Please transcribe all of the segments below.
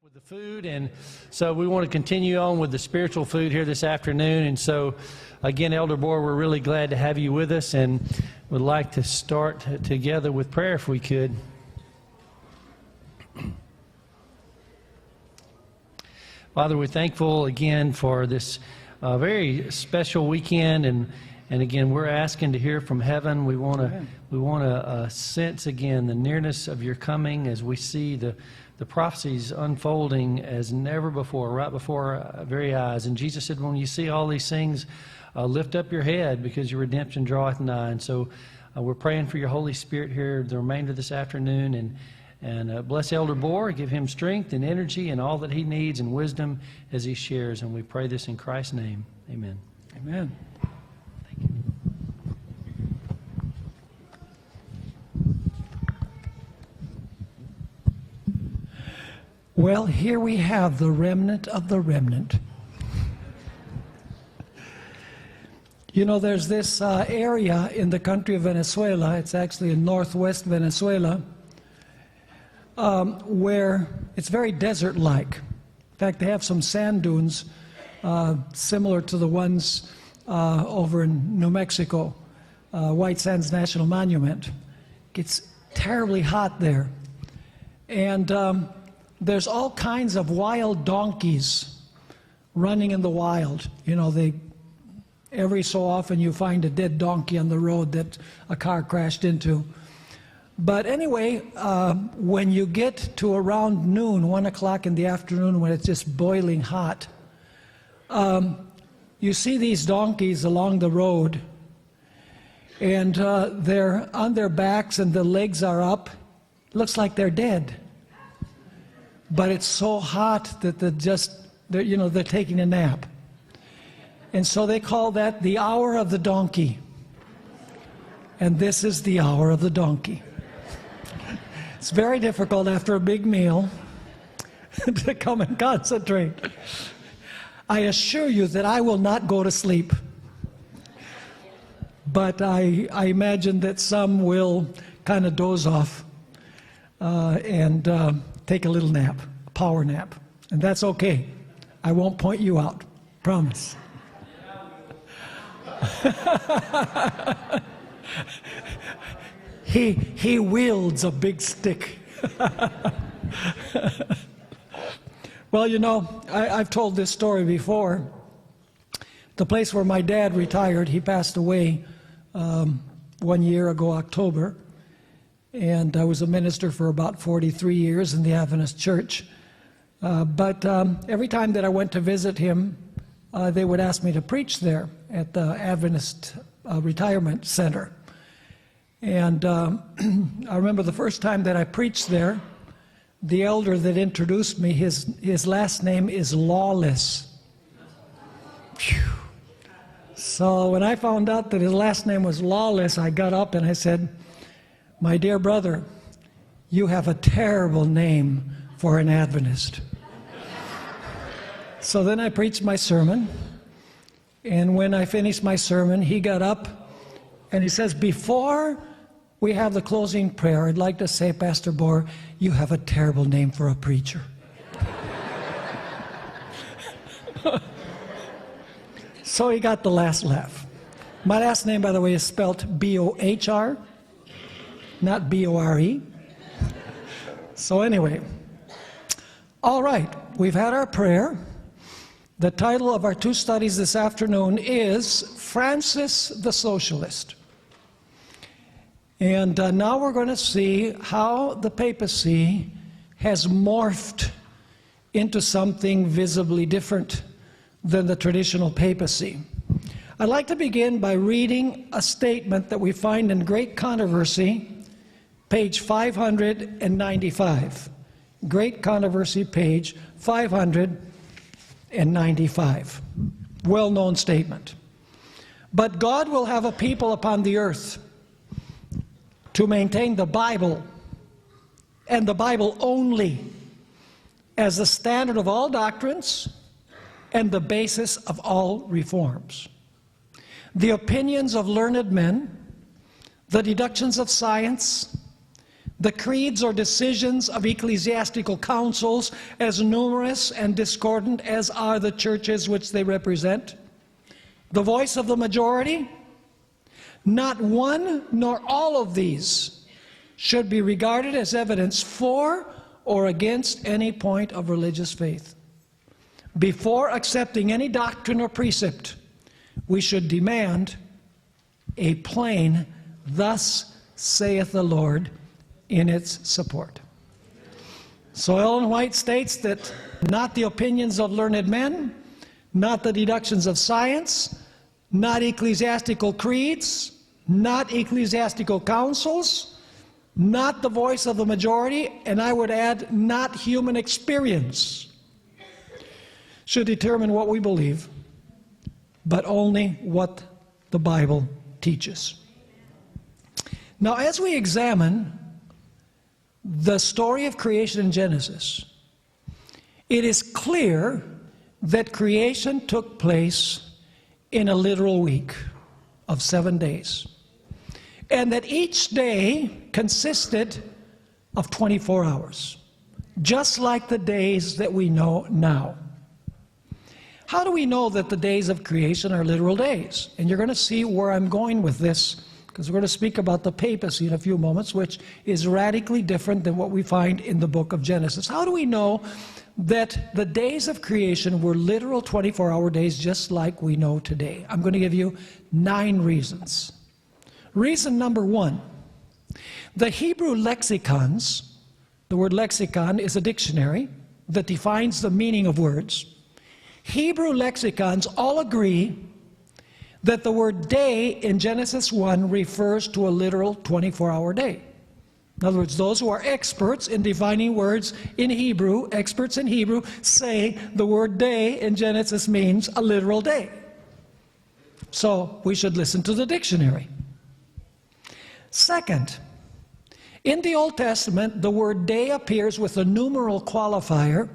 With the food, and so we want to continue on with the spiritual food here this afternoon. And so again, Elder Bohr, we're really glad to have you with us, and would like to start together with prayer if we could. Father, we're thankful again for this very special weekend, and again, we're asking to hear from heaven. We want to sense again the nearness of your coming as we see the prophecies unfolding as never before, right before our very eyes. And Jesus said, when you see all these things, lift up your head, because your redemption draweth nigh. And so we're praying for your Holy Spirit here the remainder of this afternoon, and bless Elder Bohr, give him strength and energy and all that he needs and wisdom as he shares. And we pray this in Christ's name. Amen. Amen. Thank you. Well, here we have the remnant of the remnant. You know, there's this area in the country of Venezuela, it's actually in northwest Venezuela, where it's very desert-like. In fact, they have some sand dunes similar to the ones over in New Mexico, White Sands National Monument. It's terribly hot there. And there's all kinds of wild donkeys running in the wild. You know, every so often you find a dead donkey on the road that a car crashed into. But anyway, when you get to around noon, 1 o'clock in the afternoon, when it's just boiling hot, you see these donkeys along the road, and they're on their backs and the legs are up. Looks like they're dead. But it's so hot that they're taking a nap. And so they call that the hour of the donkey. And this is the hour of the donkey. It's very difficult after a big meal to come and concentrate. I assure you that I will not go to sleep. But I imagine that some will kind of doze off and take a little nap, a power nap. And that's okay. I won't point you out. Promise. He wields a big stick. Well, you know, I've told this story before. The place where my dad retired, he passed away 1 year ago, October. And I was a minister for about 43 years in the Adventist Church. But every time that I went to visit him, they would ask me to preach there at the Adventist Retirement Center. And I remember the first time that I preached there, the elder that introduced me, his last name is Lawless. Phew. So when I found out that his last name was Lawless, I got up and I said, "My dear brother, you have a terrible name for an Adventist." So then I preached my sermon, and when I finished my sermon, he got up and he says, "Before we have the closing prayer, I'd like to say, Pastor Bohr, you have a terrible name for a preacher." So he got the last laugh. My last name, by the way, is spelled B-O-H-R. Not B-O-R-E. So anyway, all right, we've had our prayer. The title of our two studies this afternoon is Francis the Socialist. And now we're going to see how the papacy has morphed into something visibly different than the traditional papacy. I'd like to begin by reading a statement that we find in Great Controversy, page 595. Great Controversy, page 595. Well-known statement. "But God will have a people upon the earth to maintain the Bible, and the Bible only, as the standard of all doctrines and the basis of all reforms. The opinions of learned men, the deductions of science, The creeds or decisions of ecclesiastical councils, as numerous and discordant as are the churches which they represent. The voice of the majority. Not one nor all of these should be regarded as evidence for or against any point of religious faith. Before accepting any doctrine or precept, we should demand a plain, "Thus saith the Lord," in its support. So Ellen White states that not the opinions of learned men, not the deductions of science, not ecclesiastical creeds, not ecclesiastical councils, not the voice of the majority, and I would add, not human experience, should determine what we believe, but only what the Bible teaches. Now, as we examine the story of creation in Genesis, it is clear that creation took place in a literal week of 7 days, and that each day consisted of 24 hours, just like the days that we know now. How do we know that the days of creation are literal days? And you're going to see where I'm going with this, because we're going to speak about the papacy in a few moments, which is radically different than what we find in the book of Genesis. How do we know that the days of creation were literal 24-hour days just like we know today? I'm going to give you 9 reasons. Reason number 1, the Hebrew lexicons, the word lexicon is a dictionary that defines the meaning of words. Hebrew lexicons all agree that the word day in Genesis 1 refers to a literal 24-hour day. In other words, those who are experts in defining words in Hebrew, experts in Hebrew, say the word day in Genesis means a literal day. So we should listen to the dictionary. Second, in the Old Testament, the word day appears with a numeral qualifier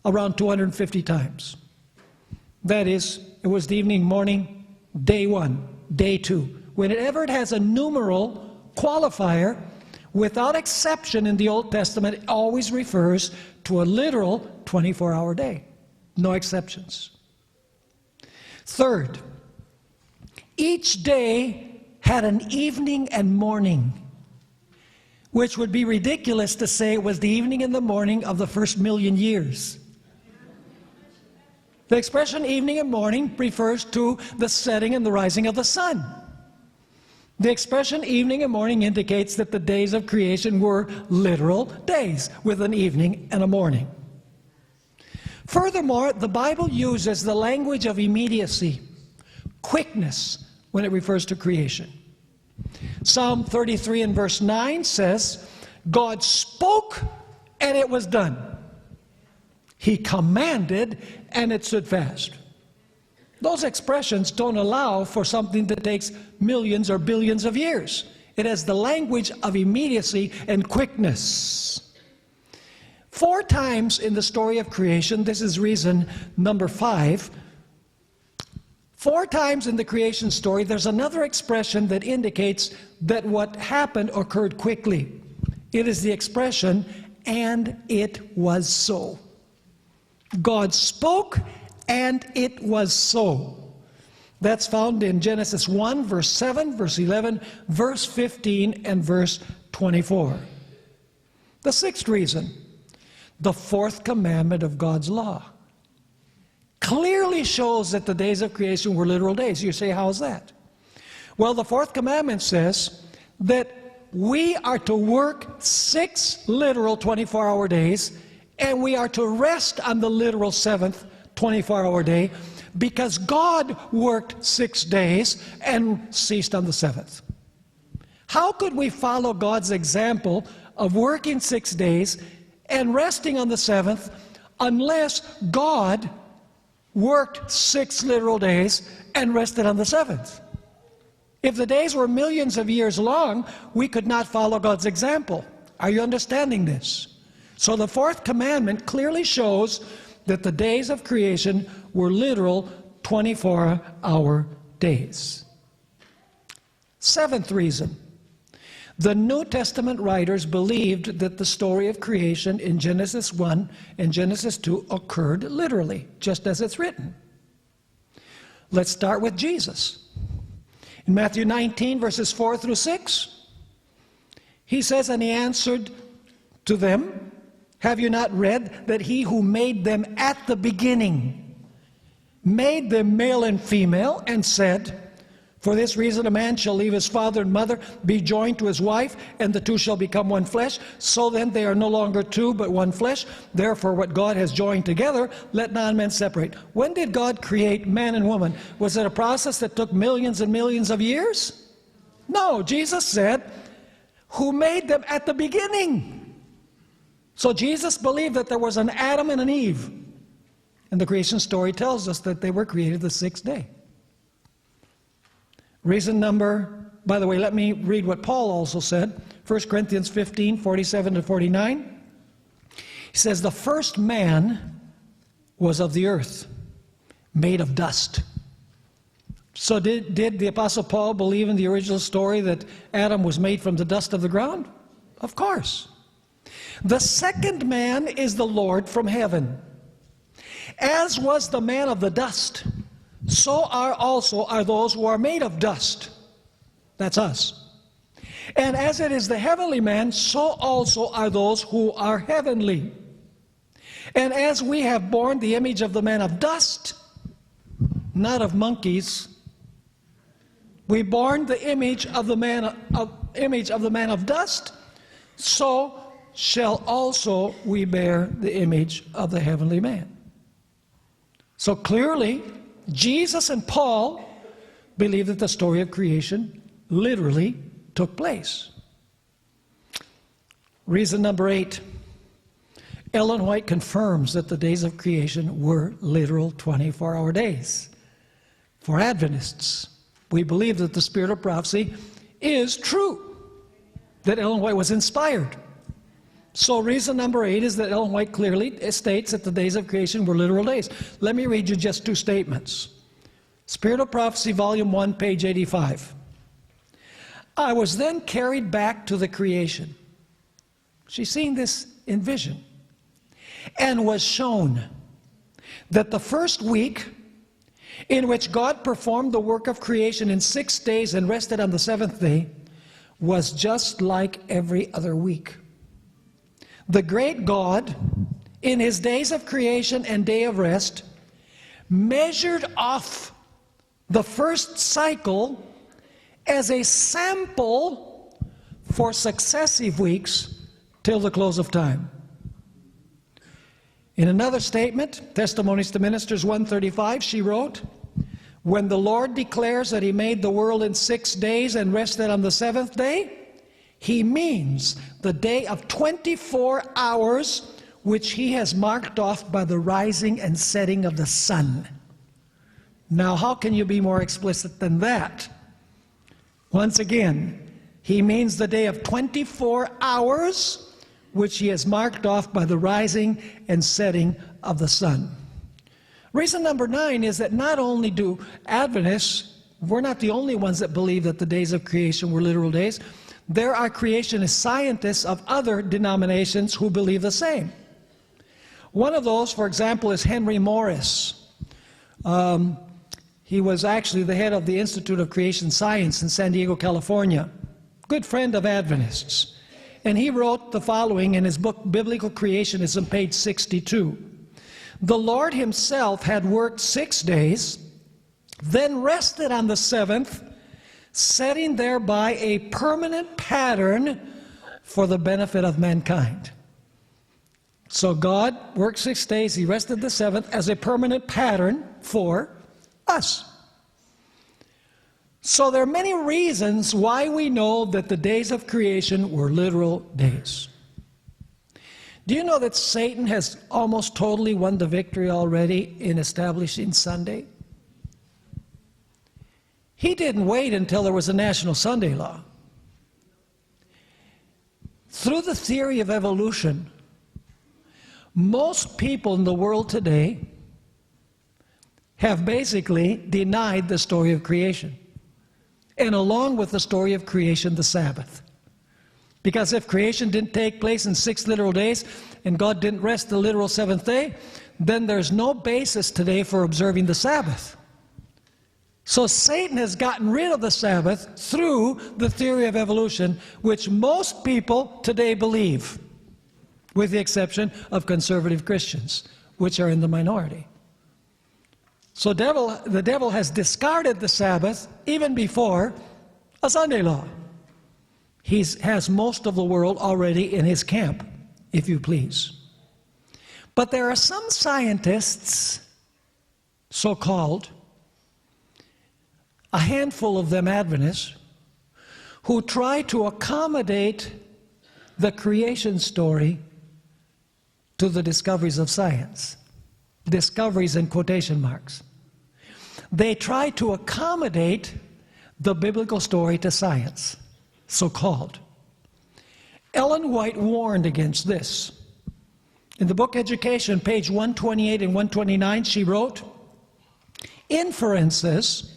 around 250 times. That is, it was the evening, morning, day 1, day 2. Whenever it has a numeral qualifier, without exception in the Old Testament, it always refers to a literal 24-hour day. No exceptions. Third, each day had an evening and morning, which would be ridiculous to say it was the evening and the morning of the first 1,000,000 years. The expression evening and morning refers to the setting and the rising of the sun. The expression evening and morning indicates that the days of creation were literal days with an evening and a morning. Furthermore, the Bible uses the language of immediacy, quickness, when it refers to creation. Psalm 33 and verse 9 says, God spoke and it was done. He commanded and it stood fast. Those expressions don't allow for something that takes millions or billions of years. It has the language of immediacy and quickness. 4 times in the story of creation, this is reason number 5, 4 times in the creation story, there's another expression that indicates that what happened occurred quickly. It is the expression, and it was so. God spoke, and it was so. That's found in Genesis 1, verse 7, verse 11, verse 15, and verse 24. The 6th reason, the 4th commandment of God's law, clearly shows that the days of creation were literal days. You say, how is that? Well, the 4th commandment says that we are to work 6 literal 24-hour days, and we are to rest on the literal 7th 24-hour day, because God worked 6 days and ceased on the 7th. How could we follow God's example of working 6 days and resting on the 7th unless God worked 6 literal days and rested on the 7th? If the days were millions of years long, we could not follow God's example. Are you understanding this? So the 4th commandment clearly shows that the days of creation were literal 24-hour days. 7th reason, The New Testament writers believed that the story of creation in Genesis 1 and Genesis 2 occurred literally, just as it's written. Let's start with Jesus. In Matthew 19, verses 4 through 6, he says, "And he answered to them, 'Have you not read that he who made them at the beginning made them male and female, and said, For this reason a man shall leave his father and mother, be joined to his wife, and the two shall become one flesh. So then they are no longer two, but one flesh. Therefore what God has joined together, let not man separate.'" When did God create man and woman? Was it a process that took millions and millions of years? No, Jesus said, "Who made them at the beginning." So Jesus believed that there was an Adam and an Eve. And the creation story tells us that they were created the sixth day. Reason number, by the way, let me read what Paul also said. 1 Corinthians 15, 47 to 49. He says, "The first man was of the earth, made of dust." So did the Apostle Paul believe in the original story that Adam was made from the dust of the ground? Of course. "The second man is the Lord from heaven. As was the man of the dust, so are those who are made of dust." That's us. "And as it is the heavenly man, so also are those who are heavenly. And as we have borne the image of the man of dust," not of monkeys, "we borne the image of the man of dust, so shall also we bear the image of the heavenly man." So clearly, Jesus and Paul believe that the story of creation literally took place. Reason number 8. Ellen White confirms that the days of creation were literal 24-hour days. For Adventists, we believe that the spirit of prophecy is true, that Ellen White was inspired. So reason number 8 is that Ellen White clearly states that the days of creation were literal days. Let me read you just two statements. Spirit of Prophecy, Volume 1, page 85. "I was then carried back to the creation." She's seen this in vision. "And was shown that the first week in which God performed the work of creation in 6 days and rested on the seventh day was just like every other week. The great God, in his days of creation and day of rest, measured off the first cycle as a sample for successive weeks till the close of time." In another statement, Testimonies to Ministers 135, she wrote, "When the Lord declares that he made the world in 6 days and rested on the seventh day, he means the day of 24 hours which he has marked off by the rising and setting of the sun." Now, how can you be more explicit than that? Once again, he means the day of 24 hours which he has marked off by the rising and setting of the sun. Reason number 9 is that not only do Adventists, we're not the only ones that believe that the days of creation were literal days. There are creationist scientists of other denominations who believe the same. One of those, for example, is Henry Morris. He was actually the head of the Institute of Creation Science in San Diego, California. Good friend of Adventists. And he wrote the following in his book, Biblical Creationism, page 62. "The Lord himself had worked 6 days, then rested on the seventh, setting thereby a permanent pattern for the benefit of mankind." So God worked 6 days, he rested the seventh as a permanent pattern for us. So there are many reasons why we know that the days of creation were literal days. Do you know that Satan has almost totally won the victory already in establishing Sunday? He didn't wait until there was a national Sunday law. Through the theory of evolution, most people in the world today have basically denied the story of creation. And along with the story of creation, the Sabbath. Because if creation didn't take place in 6 literal days and God didn't rest the literal 7th day, then there's no basis today for observing the Sabbath. So Satan has gotten rid of the Sabbath through the theory of evolution, which most people today believe, with the exception of conservative Christians, which are in the minority. So the devil has discarded the Sabbath even before a Sunday law. He has most of the world already in his camp, if you please. But there are some scientists, so-called, a handful of them Adventists, who try to accommodate the creation story to the discoveries of science. Discoveries in quotation marks. They try to accommodate the biblical story to science, so-called. Ellen White warned against this. In the book Education, page 128 and 129, she wrote, "Inferences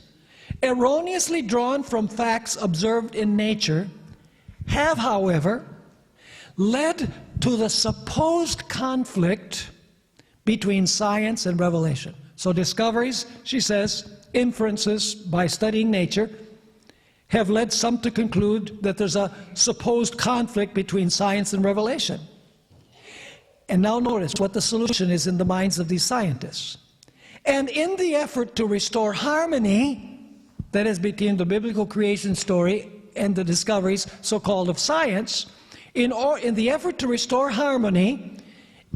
erroneously drawn from facts observed in nature have, however, led to the supposed conflict between science and revelation." So discoveries, she says, inferences by studying nature have led some to conclude that there's a supposed conflict between science and revelation. And now notice what the solution is in the minds of these scientists. And in the effort to restore harmony, that is between the biblical creation story and the discoveries, so-called, of science, in the effort to restore harmony,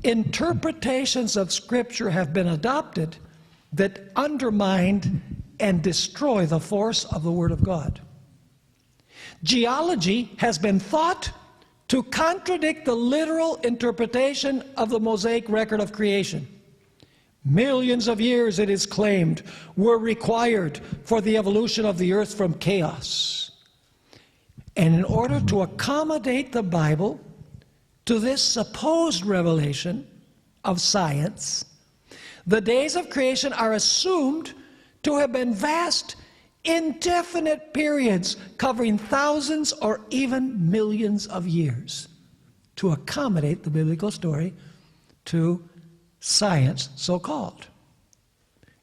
interpretations of Scripture have been adopted that undermine and destroy the force of the Word of God. Geology has been thought to contradict the literal interpretation of the Mosaic record of creation. Millions of years, it is claimed, were required for the evolution of the earth from chaos. And in order to accommodate the Bible to this supposed revelation of science, the days of creation are assumed to have been vast, indefinite periods covering thousands or even millions of years to accommodate the biblical story to science, so-called.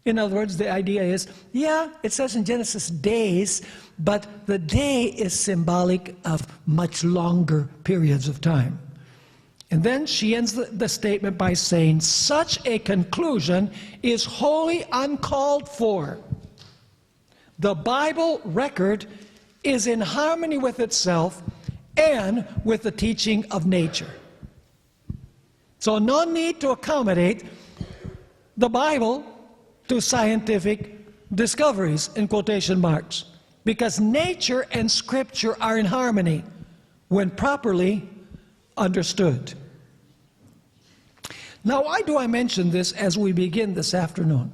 In other words, the idea is, yeah, it says in Genesis days, but the day is symbolic of much longer periods of time. And then she ends the statement by saying, such a conclusion is wholly uncalled for. The Bible record is in harmony with itself and with the teaching of nature. So no need to accommodate the Bible to scientific discoveries, in quotation marks, because nature and Scripture are in harmony when properly understood. Now, why do I mention this as we begin this afternoon?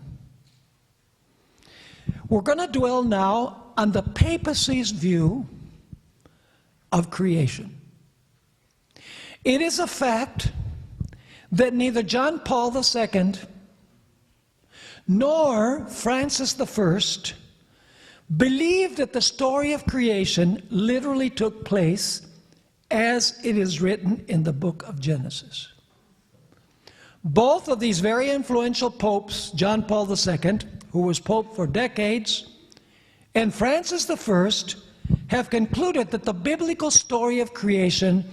We're going to dwell now on the papacy's view of creation. It is a fact that neither John Paul II nor Francis I believed that the story of creation literally took place as it is written in the book of Genesis. Both of these very influential popes, John Paul II, who was pope for decades, and Francis I, have concluded that the biblical story of creation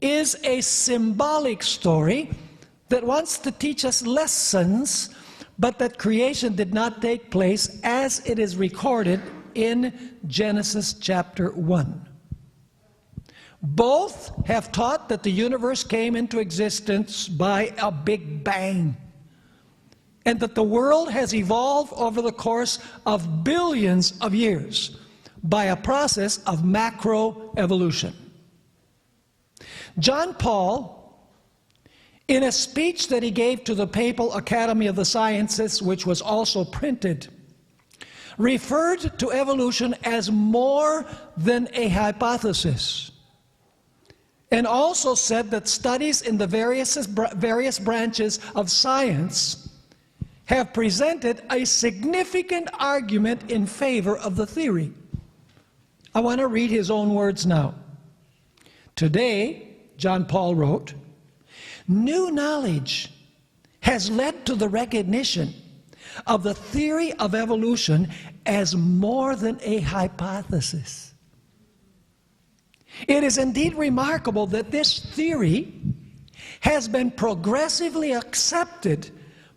is a symbolic story that wants to teach us lessons, but that creation did not take place as it is recorded in Genesis chapter 1. Both have taught that the universe came into existence by a big bang, and that the world has evolved over the course of billions of years by a process of macroevolution. John Paul, in a speech that he gave to the Papal Academy of the Sciences, which was also printed, referred to evolution as more than a hypothesis, and also said that studies in the various branches of science have presented a significant argument in favor of the theory. I want to read his own words now. Today, John Paul wrote, new knowledge has led to the recognition of the theory of evolution as more than a hypothesis. It is indeed remarkable that this theory has been progressively accepted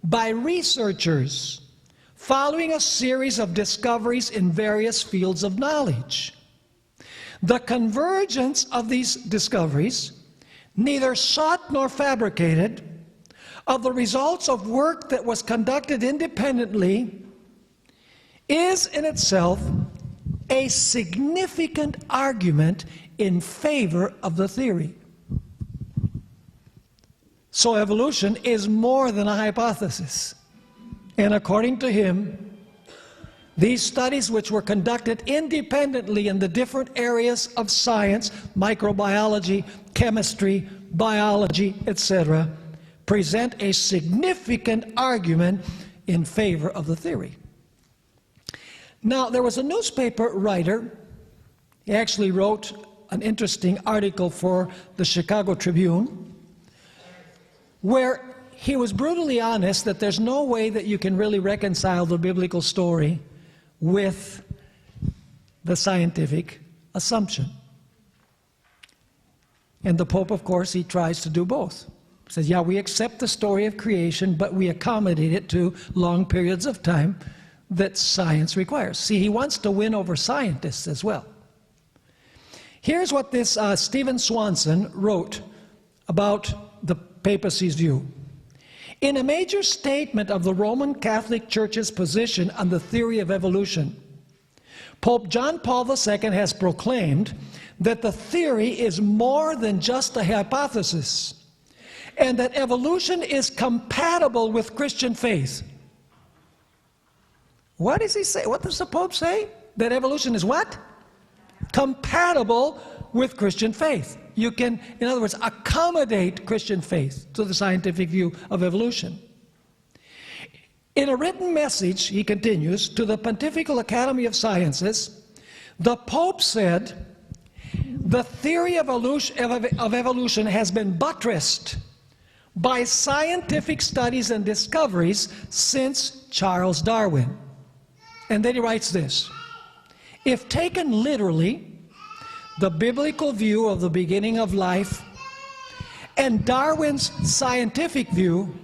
by researchers following a series of discoveries in various fields of knowledge. The convergence of these discoveries, neither sought nor fabricated, of the results of work that was conducted independently, is in itself a significant argument in favor of the theory. So evolution is more than a hypothesis. And according to him, these studies, which were conducted independently in the different areas of science, microbiology, chemistry, biology, etc., present a significant argument in favor of the theory. Now, there was a newspaper writer, he actually wrote an interesting article for the Chicago Tribune, where he was brutally honest that there's no way that you can really reconcile the biblical story with the scientific assumption. And the Pope, of course, he tries to do both. He says, yeah, we accept the story of creation, but we accommodate it to long periods of time that science requires. See, he wants to win over scientists as well. Here's what this Stephen Swanson wrote about the papacy's view. In a major statement of the Roman Catholic Church's position on the theory of evolution, Pope John Paul II has proclaimed that the theory is more than just a hypothesis, and that evolution is compatible with Christian faith. What does he say? What does the Pope say? That evolution is what? Compatible with Christian faith. You can, in other words, accommodate Christian faith to the scientific view of evolution. In a written message, he continues, to the Pontifical Academy of Sciences, the Pope said, the theory of evolution has been buttressed by scientific studies and discoveries since Charles Darwin. And then he writes this, if taken literally, the biblical view of the beginning of life and Darwin's scientific view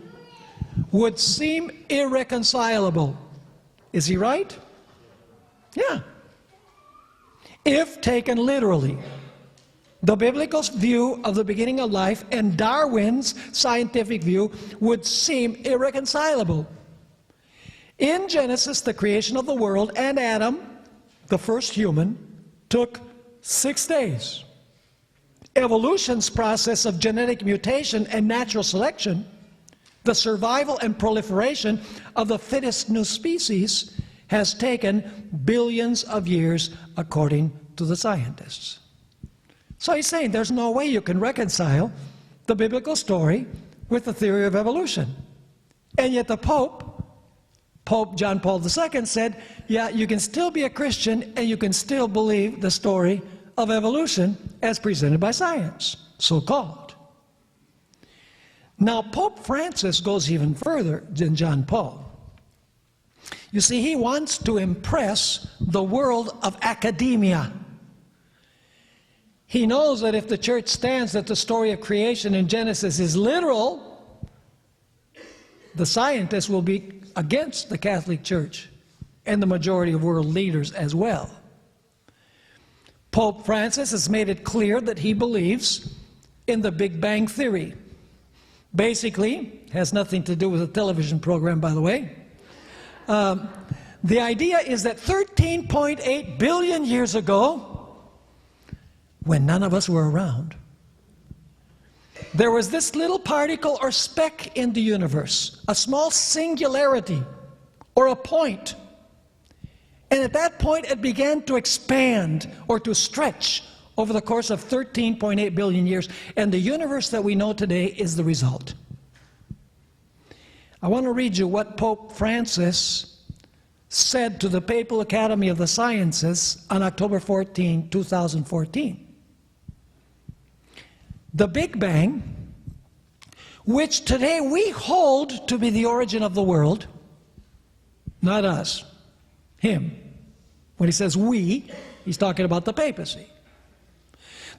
would seem irreconcilable. Is he right? Yeah. If taken literally, the biblical view of the beginning of life and Darwin's scientific view would seem irreconcilable. In Genesis, the creation of the world and Adam, the first human, took 6 days. Evolution's process of genetic mutation and natural selection, the survival and proliferation of the fittest new species, has taken billions of years according to the scientists. So he's saying there's no way you can reconcile the biblical story with the theory of evolution. And yet the Pope John Paul II said, yeah, you can still be a Christian and you can still believe the story of evolution as presented by science, so-called. Now, Pope Francis goes even further than John Paul. You see, he wants to impress the world of academia. He knows that if the church stands that the story of creation in Genesis is literal, the scientists will be against the Catholic Church and the majority of world leaders as well. Pope Francis has made it clear that he believes in the Big Bang Theory. Basically, has nothing to do with a television program, by the way. The idea is that 13.8 billion years ago, when none of us were around, there was this little particle or speck in the universe, a small singularity or a point. And at that point, it began to expand or to stretch over the course of 13.8 billion years. And the universe that we know today is the result. I want to read you what Pope Francis said to the Papal Academy of the Sciences on October 14, 2014. the Big Bang, which today we hold to be the origin of the world, not us, him. When he says we, he's talking about the papacy.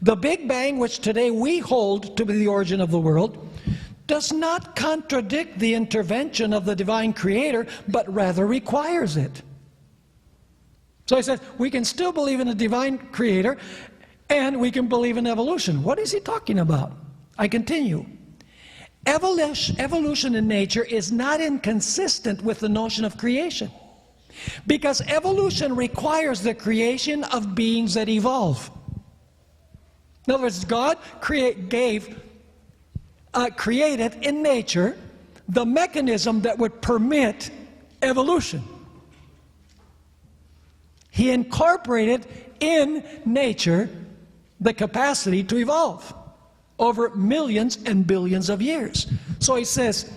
The Big Bang, which today we hold to be the origin of the world, does not contradict the intervention of the divine creator, but rather requires it. So he says, we can still believe in a divine creator, and we can believe in evolution. What is he talking about? I continue. Evolution in nature is not inconsistent with the notion of creation, because evolution requires the creation of beings that evolve. In other words, God created in nature the mechanism that would permit evolution. He incorporated in nature the capacity to evolve over millions and billions of years. So he says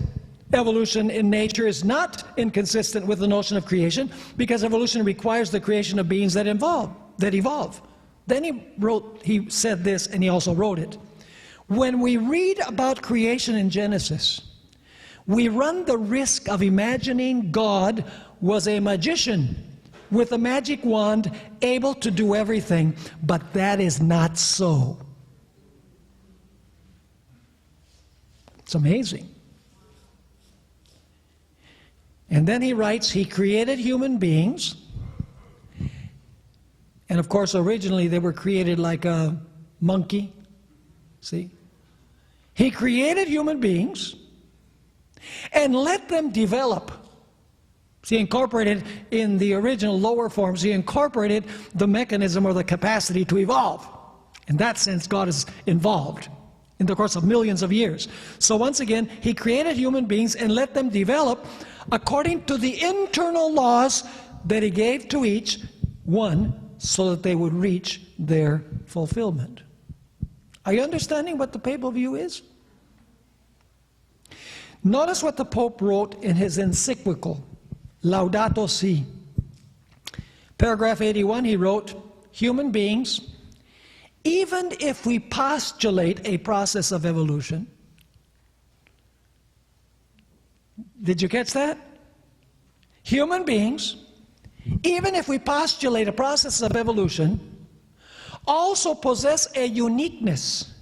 evolution in nature is not inconsistent with the notion of creation, because evolution requires the creation of beings that evolve. Then he said this, and he also wrote it. When we read about creation in Genesis, we run the risk of imagining God was a magician with a magic wand, able to do everything, but that is not so. It's amazing. And then he writes, he created human beings, and of course originally they were created like a monkey, see? He created human beings and let them develop. See, incorporated in the original lower forms, he incorporated the mechanism or the capacity to evolve. In that sense, God is involved in the course of millions of years. So once again, he created human beings and let them develop according to the internal laws that he gave to each one so that they would reach their fulfillment. Are you understanding what the papal view is? Notice what the Pope wrote in his encyclical, Laudato Si. Paragraph 81, he wrote, human beings, even if we postulate a process of evolution, did you catch that? Human beings, even if we postulate a process of evolution, also possess a uniqueness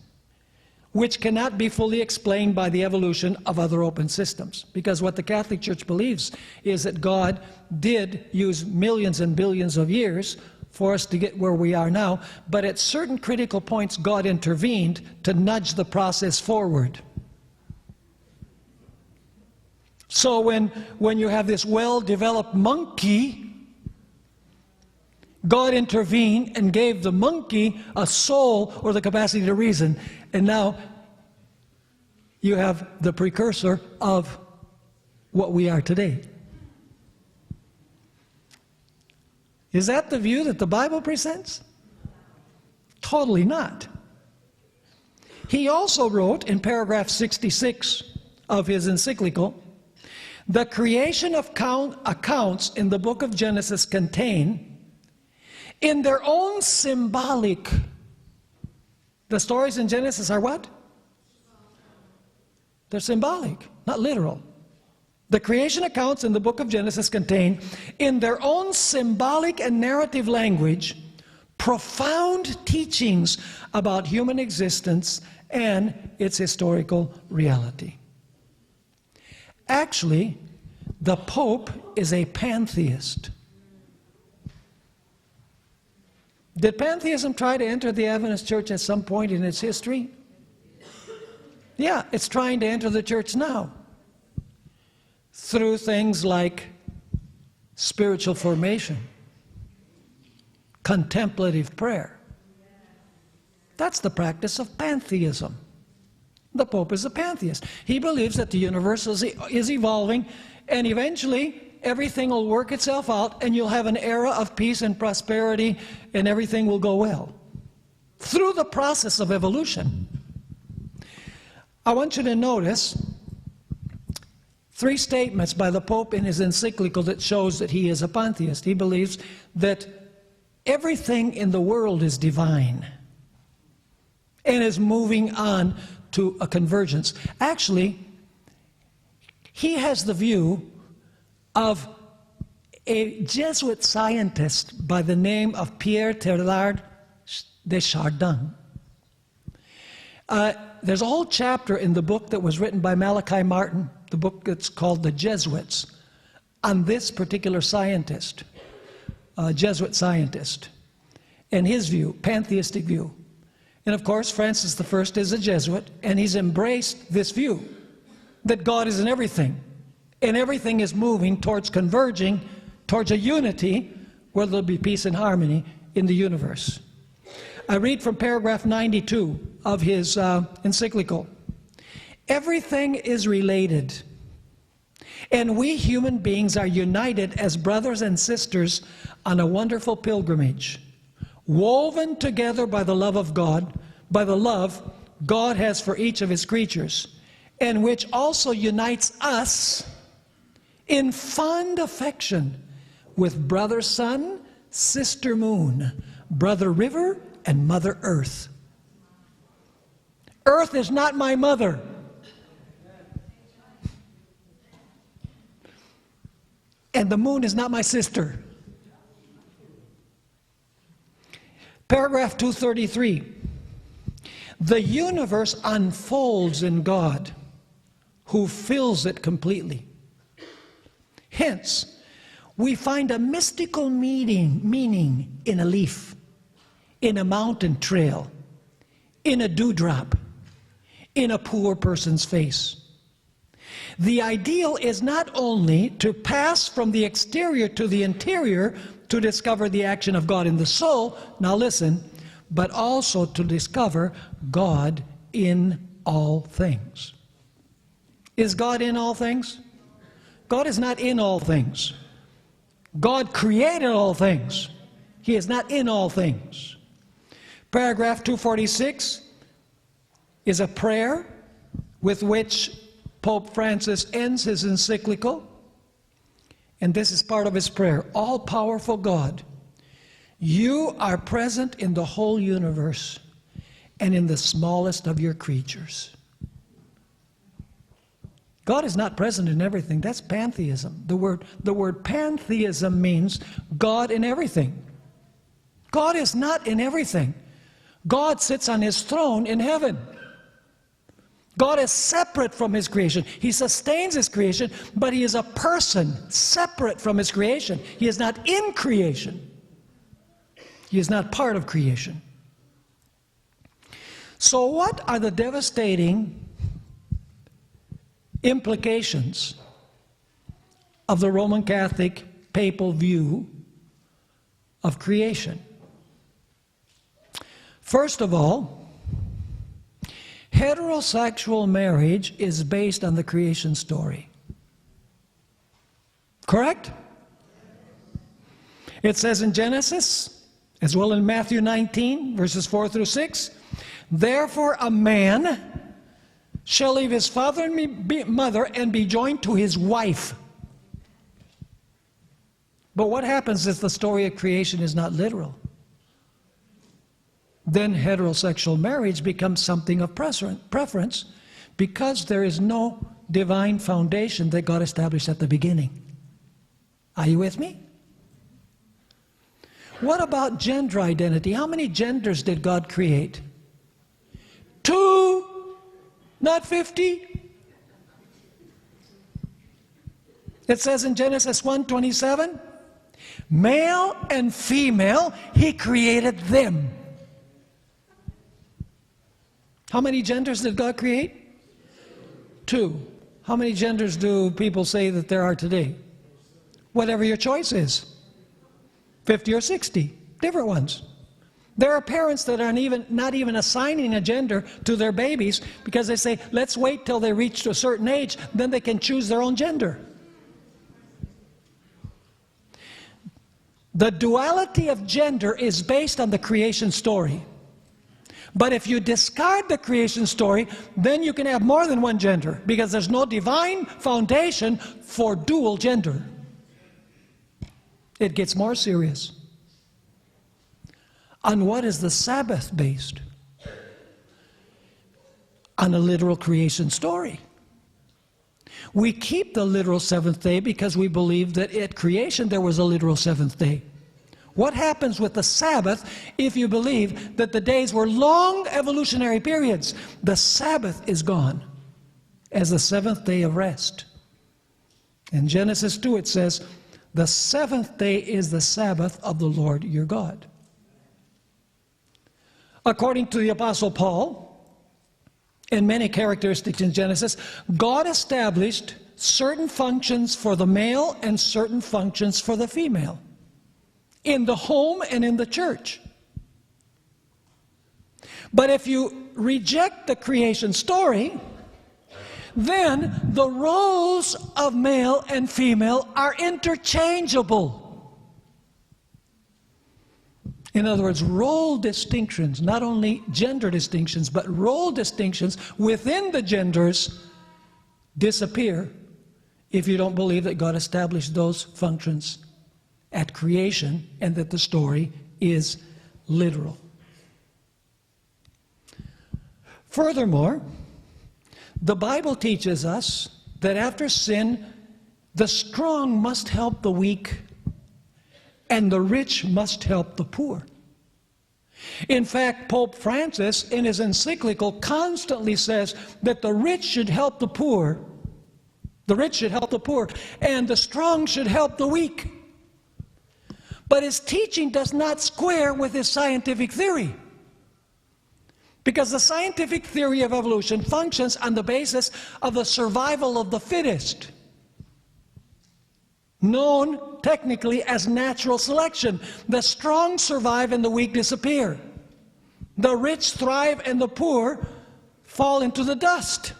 which cannot be fully explained by the evolution of other open systems. Because what the Catholic Church believes is that God did use millions and billions of years for us to get where we are now, but at certain critical points God intervened to nudge the process forward. So when you have this well-developed monkey, God intervened and gave the monkey a soul or the capacity to reason. And now you have the precursor of what we are today. Is that the view that the Bible presents? Totally not. He also wrote in paragraph 66 of his encyclical, the creation of accounts in the book of Genesis contain in their own symbolic. The stories in Genesis are what? They're symbolic, not literal. The creation accounts in the book of Genesis contain, in their own symbolic and narrative language, profound teachings about human existence and its historical reality. Actually, the Pope is a pantheist. Did pantheism try to enter the Adventist Church at some point in its history? Yeah, it's trying to enter the church now through things like spiritual formation, contemplative prayer. That's the practice of pantheism. The Pope is a pantheist. He believes that the universe is evolving, and eventually everything will work itself out, and you'll have an era of peace and prosperity, and everything will go well through the process of evolution. I want you to notice 3 statements by the Pope in his encyclical that shows that he is a pantheist. He believes that everything in the world is divine. and is moving on to a convergence. Actually, he has the view of a Jesuit scientist by the name of Pierre Teilhard de Chardin. There's a whole chapter in the book that was written by Malachi Martin, the book that's called The Jesuits, on this particular scientist, Jesuit scientist, and his view, pantheistic view. And of course, Francis I is a Jesuit, and he's embraced this view that God is in everything, and everything is moving towards converging, towards a unity where there'll be peace and harmony in the universe. I read from paragraph 92 of his encyclical. Everything is related, and we human beings are united as brothers and sisters on a wonderful pilgrimage, woven together by the love of God, by the love God has for each of his creatures, and which also unites us in fond affection with brother sun, sister moon, brother river, and Mother Earth. Earth is not my mother. And the moon is not my sister. Paragraph 233. The universe unfolds in God, who fills it completely. Hence, we find a mystical meaning in a leaf, in a mountain trail, in a dewdrop, in a poor person's face. The ideal is not only to pass from the exterior to the interior to discover the action of God in the soul, now listen, but also to discover God in all things. Is God in all things? God is not in all things. God created all things. He is not in all things. Paragraph 246 is a prayer with which Pope Francis ends his encyclical. And this is part of his prayer. All-powerful God, you are present in the whole universe and in the smallest of your creatures. God is not present in everything. That's pantheism. The word pantheism means God in everything. God is not in everything. God sits on his throne in heaven. God is separate from his creation. He sustains his creation, but he is a person separate from his creation. He is not in creation. He is not part of creation. So what are the devastating implications of the Roman Catholic papal view of creation? First of all, heterosexual marriage is based on the creation story. Correct? It says in Genesis, as well in Matthew 19, verses 4 through 6, therefore a man shall leave his father and mother and be joined to his wife. But what happens if the story of creation is not literal? Then heterosexual marriage becomes something of preference because there is no divine foundation that God established at the beginning. Are you with me? What about gender identity? How many genders did God create? 2, not 50. It says in Genesis 1:27, male and female, he created them. How many genders did God create? 2. How many genders do people say that there are today? Whatever your choice is. 50 or 60. Different ones. There are parents that are not even assigning a gender to their babies because they say, let's wait till they reach to a certain age, then they can choose their own gender. The duality of gender is based on the creation story. But if you discard the creation story, then you can have more than one gender because there's no divine foundation for dual gender. It gets more serious. On what is the Sabbath based? on a literal creation story. We keep the literal seventh day because we believe that at creation there was a literal seventh day. What happens with the Sabbath if you believe that the days were long evolutionary periods? The Sabbath is gone as the seventh day of rest. In Genesis 2 it says, the seventh day is the Sabbath of the Lord your God. According to the Apostle Paul, in many characteristics in Genesis, God established certain functions for the male and certain functions for the female, in the home and in the church. But if you reject the creation story, then the roles of male and female are interchangeable. In other words, role distinctions, not only gender distinctions, but role distinctions within the genders disappear if you don't believe that God established those functions at creation and that the story is literal. Furthermore, the Bible teaches us that after sin, the strong must help the weak and the rich must help the poor. In fact, Pope Francis, in his encyclical, constantly says that the rich should help the poor, and the strong should help the weak. But his teaching does not square with his scientific theory. Because the scientific theory of evolution functions on the basis of the survival of the fittest, known technically as natural selection. The strong survive and the weak disappear. The rich thrive and the poor fall into the dust.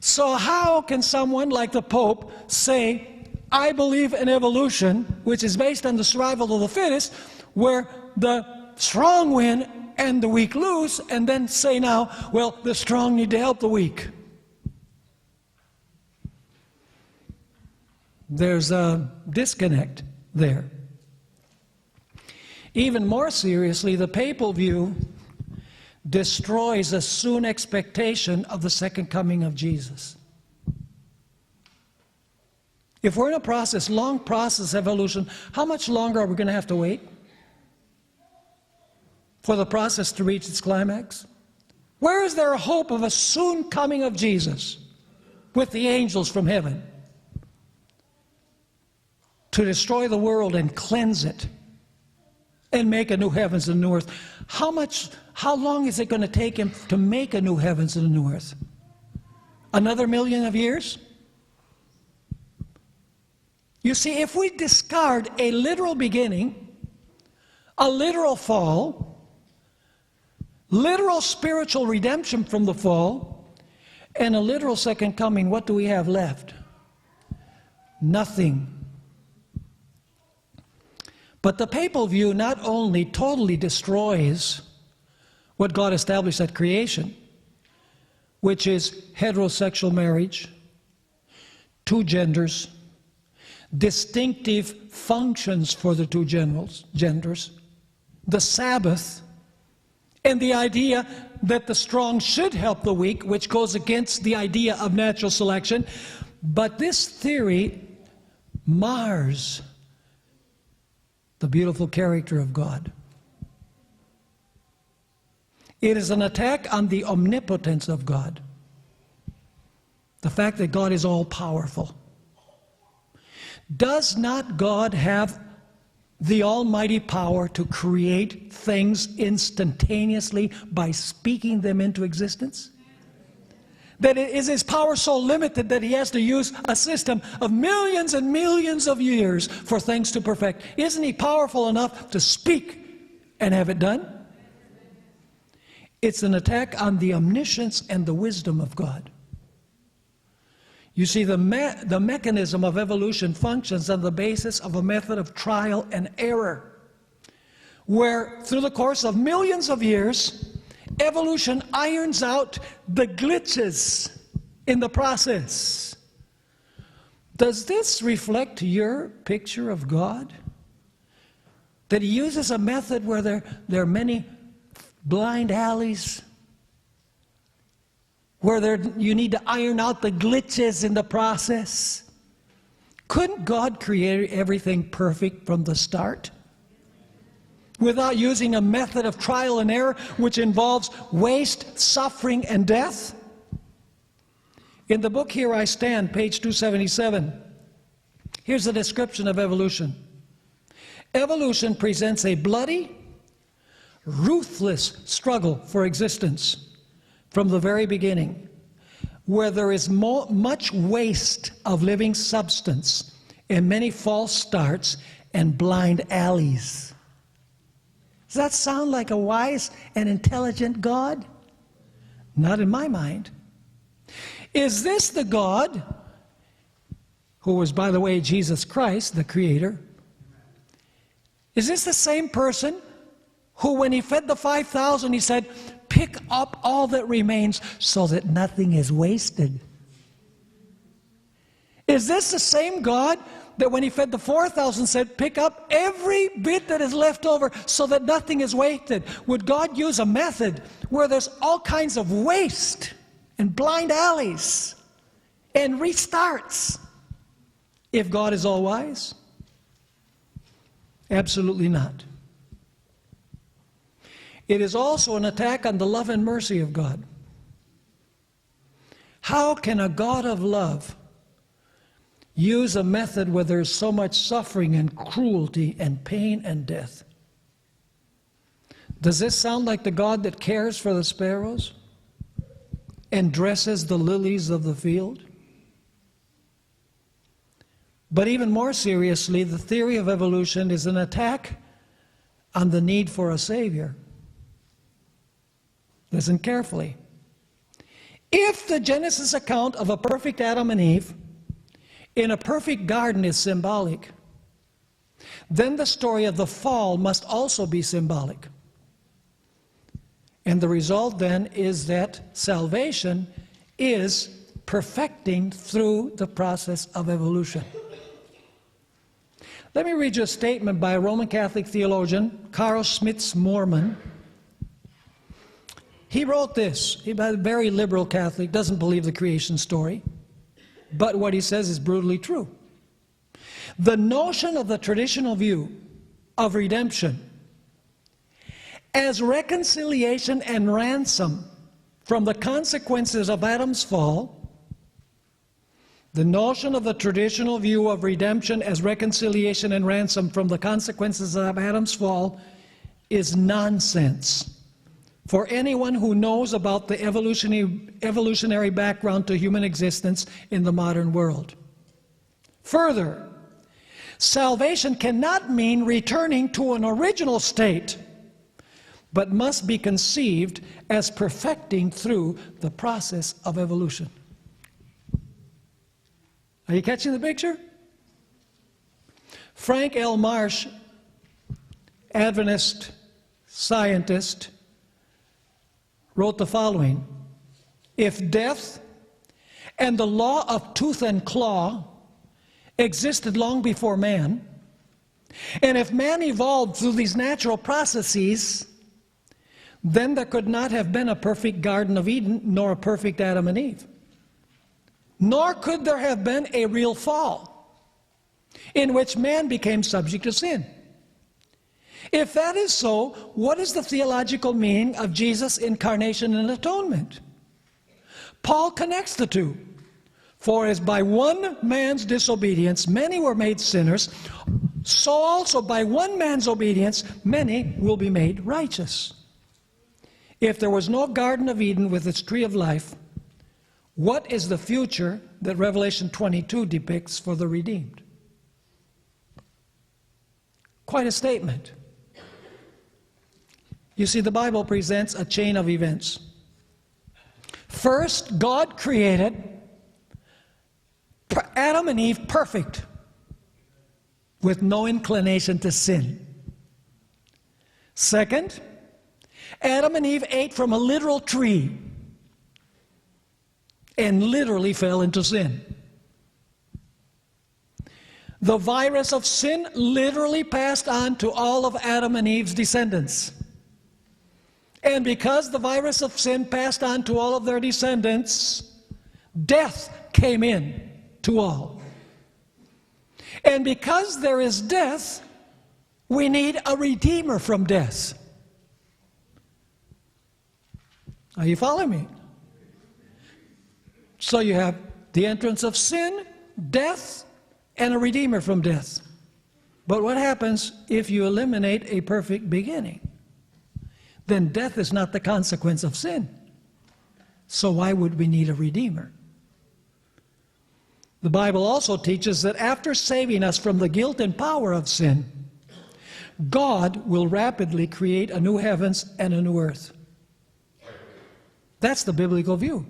So how can someone like the Pope say, I believe in evolution, which is based on the survival of the fittest, where the strong win and the weak lose, and then say now, well, the strong need to help the weak? There's a disconnect there. Even more seriously, the papal view destroys a soon expectation of the second coming of Jesus. If we're in a process, long process of evolution, how much longer are we going to have to wait for the process to reach its climax? Where is there a hope of a soon coming of Jesus with the angels from heaven to destroy the world and cleanse it and make a new heavens and new earth? How long is it going to take him to make a new heavens and a new earth? Another million of years? You see, if we discard a literal beginning, a literal fall, literal spiritual redemption from the fall, and a literal second coming, what do we have left? Nothing. But the papal view not only totally destroys what God established at creation, which is heterosexual marriage, two genders, distinctive functions for the two genders, the Sabbath, and the idea that the strong should help the weak, which goes against the idea of natural selection. But this theory mars the beautiful character of God. It is an attack on the omnipotence of God, the fact that God is all-powerful. Does not God have the almighty power to create things instantaneously by speaking them into existence? That is his power so limited that he has to use a system of millions and millions of years for things to perfect? Isn't he powerful enough to speak and have it done? It's an attack on the omniscience and the wisdom of God. You see, the mechanism of evolution functions on the basis of a method of trial and error, where through the course of millions of years, evolution irons out the glitches in the process. Does this reflect your picture of God? That he uses a method where there are many blind alleys where you need to iron out the glitches in the process. Couldn't God create everything perfect from the start? Without using a method of trial and error which involves waste, suffering, and death? In the book Here I Stand, page 277, here's a description of evolution. Evolution presents a bloody, ruthless struggle for existence from the very beginning, where there is much waste of living substance and many false starts and blind alleys. Does that sound like a wise and intelligent God? Not in my mind. Is this the God, who was, by the way, Jesus Christ, the Creator? Is this the same person who, when he fed the 5,000, he said, pick up all that remains so that nothing is wasted? Is this the same God that when he fed the 4,000 said, pick up every bit that is left over so that nothing is wasted? Would God use a method where there's all kinds of waste and blind alleys and restarts if God is all wise? Absolutely not. It is also an attack on the love and mercy of God. How can a God of love use a method where there's so much suffering and cruelty and pain and death? Does this sound like the God that cares for the sparrows and dresses the lilies of the field? But even more seriously, the theory of evolution is an attack on the need for a Savior. Listen carefully. If the Genesis account of a perfect Adam and Eve in a perfect garden is symbolic, then the story of the fall must also be symbolic. And the result then is that salvation is perfecting through the process of evolution. Let me read you a statement by a Roman Catholic theologian, Carl Schmitz-Moorman. He wrote this. He's a very liberal Catholic, doesn't believe the creation story, but what he says is brutally true. The notion of the traditional view of redemption as reconciliation and ransom from the consequences of Adam's fall, the notion of the traditional view of redemption as reconciliation and ransom from the consequences of Adam's fall is nonsense for anyone who knows about the evolutionary background to human existence in the modern world. Further, salvation cannot mean returning to an original state, but must be conceived as perfecting through the process of evolution. Are you catching the picture? Frank L. Marsh, Adventist scientist, wrote the following: if death and the law of tooth and claw existed long before man, and if man evolved through these natural processes, then there could not have been a perfect Garden of Eden nor a perfect Adam and Eve. Nor could there have been a real fall in which man became subject to sin. If that is so, what is the theological meaning of Jesus' incarnation and atonement? Paul connects the two. For as by one man's disobedience many were made sinners, so also by one man's obedience many will be made righteous. If there was no Garden of Eden with its tree of life, what is the future that Revelation 22 depicts for the redeemed? Quite a statement. You see, the Bible presents a chain of events. First, God created Adam and Eve perfect, with no inclination to sin. Second, Adam and Eve ate from a literal tree and literally fell into sin. The virus of sin literally passed on to all of Adam and Eve's descendants. And because the virus of sin passed on to all of their descendants, death came in to all. And because there is death, we need a redeemer from death. Are you following me? So you have the entrance of sin, death, and a redeemer from death. But what happens if you eliminate a perfect beginning? Then death is not the consequence of sin. So why would we need a redeemer? The Bible also teaches that after saving us from the guilt and power of sin, God will rapidly create a new heavens and a new earth. That's the biblical view.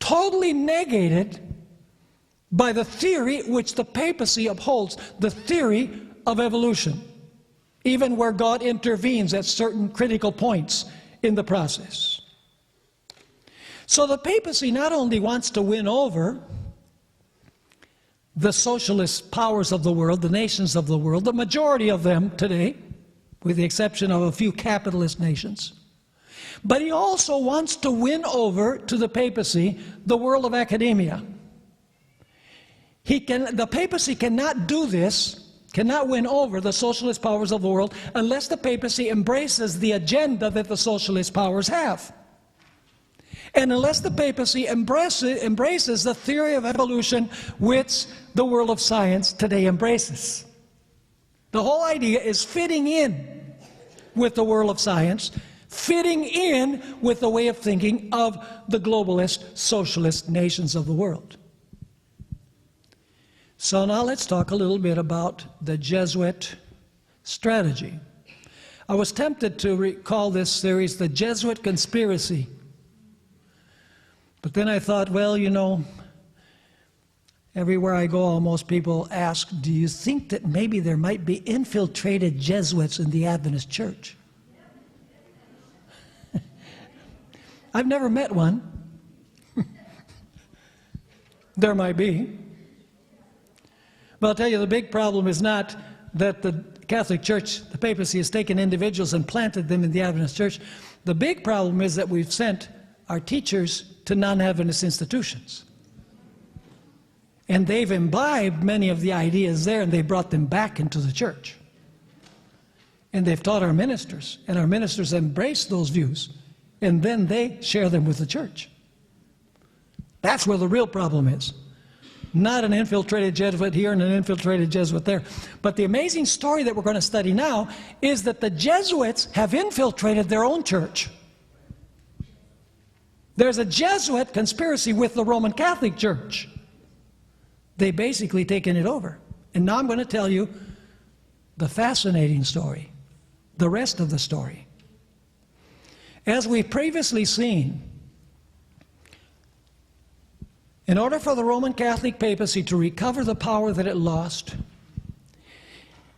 Totally negated by the theory which the papacy upholds, the theory of evolution, even where God intervenes at certain critical points in the process. So the papacy not only wants to win over the socialist powers of the world, the nations of the world, the majority of them today, with the exception of a few capitalist nations, but he also wants to win over to the papacy the world of academia. The papacy cannot do this, cannot win over the socialist powers of the world unless the papacy embraces the agenda that the socialist powers have. And unless the papacy embraces the theory of evolution which the world of science today embraces. The whole idea is fitting in with the world of science, fitting in with the way of thinking of the globalist, socialist nations of the world. So now let's talk a little bit about the Jesuit strategy. I was tempted to call this series the Jesuit Conspiracy. But then I thought, well, you know, everywhere I go, almost people ask, do you think that maybe there might be infiltrated Jesuits in the Adventist Church? I've never met one. There might be. But I'll tell you, the big problem is not that the Catholic Church, the papacy, has taken individuals and planted them in the Adventist Church. The big problem is that we've sent our teachers to non-Adventist institutions. And they've imbibed many of the ideas there, and they brought them back into the church. And they've taught our ministers, and our ministers embrace those views, and then they share them with the church. That's where the real problem is. Not an infiltrated Jesuit here and an infiltrated Jesuit there. But the amazing story that we're going to study now is that the Jesuits have infiltrated their own church. There's a Jesuit conspiracy with the Roman Catholic Church. They've basically taken it over. And now I'm going to tell you the fascinating story, the rest of the story. As we've previously seen, in order for the Roman Catholic papacy to recover the power that it lost,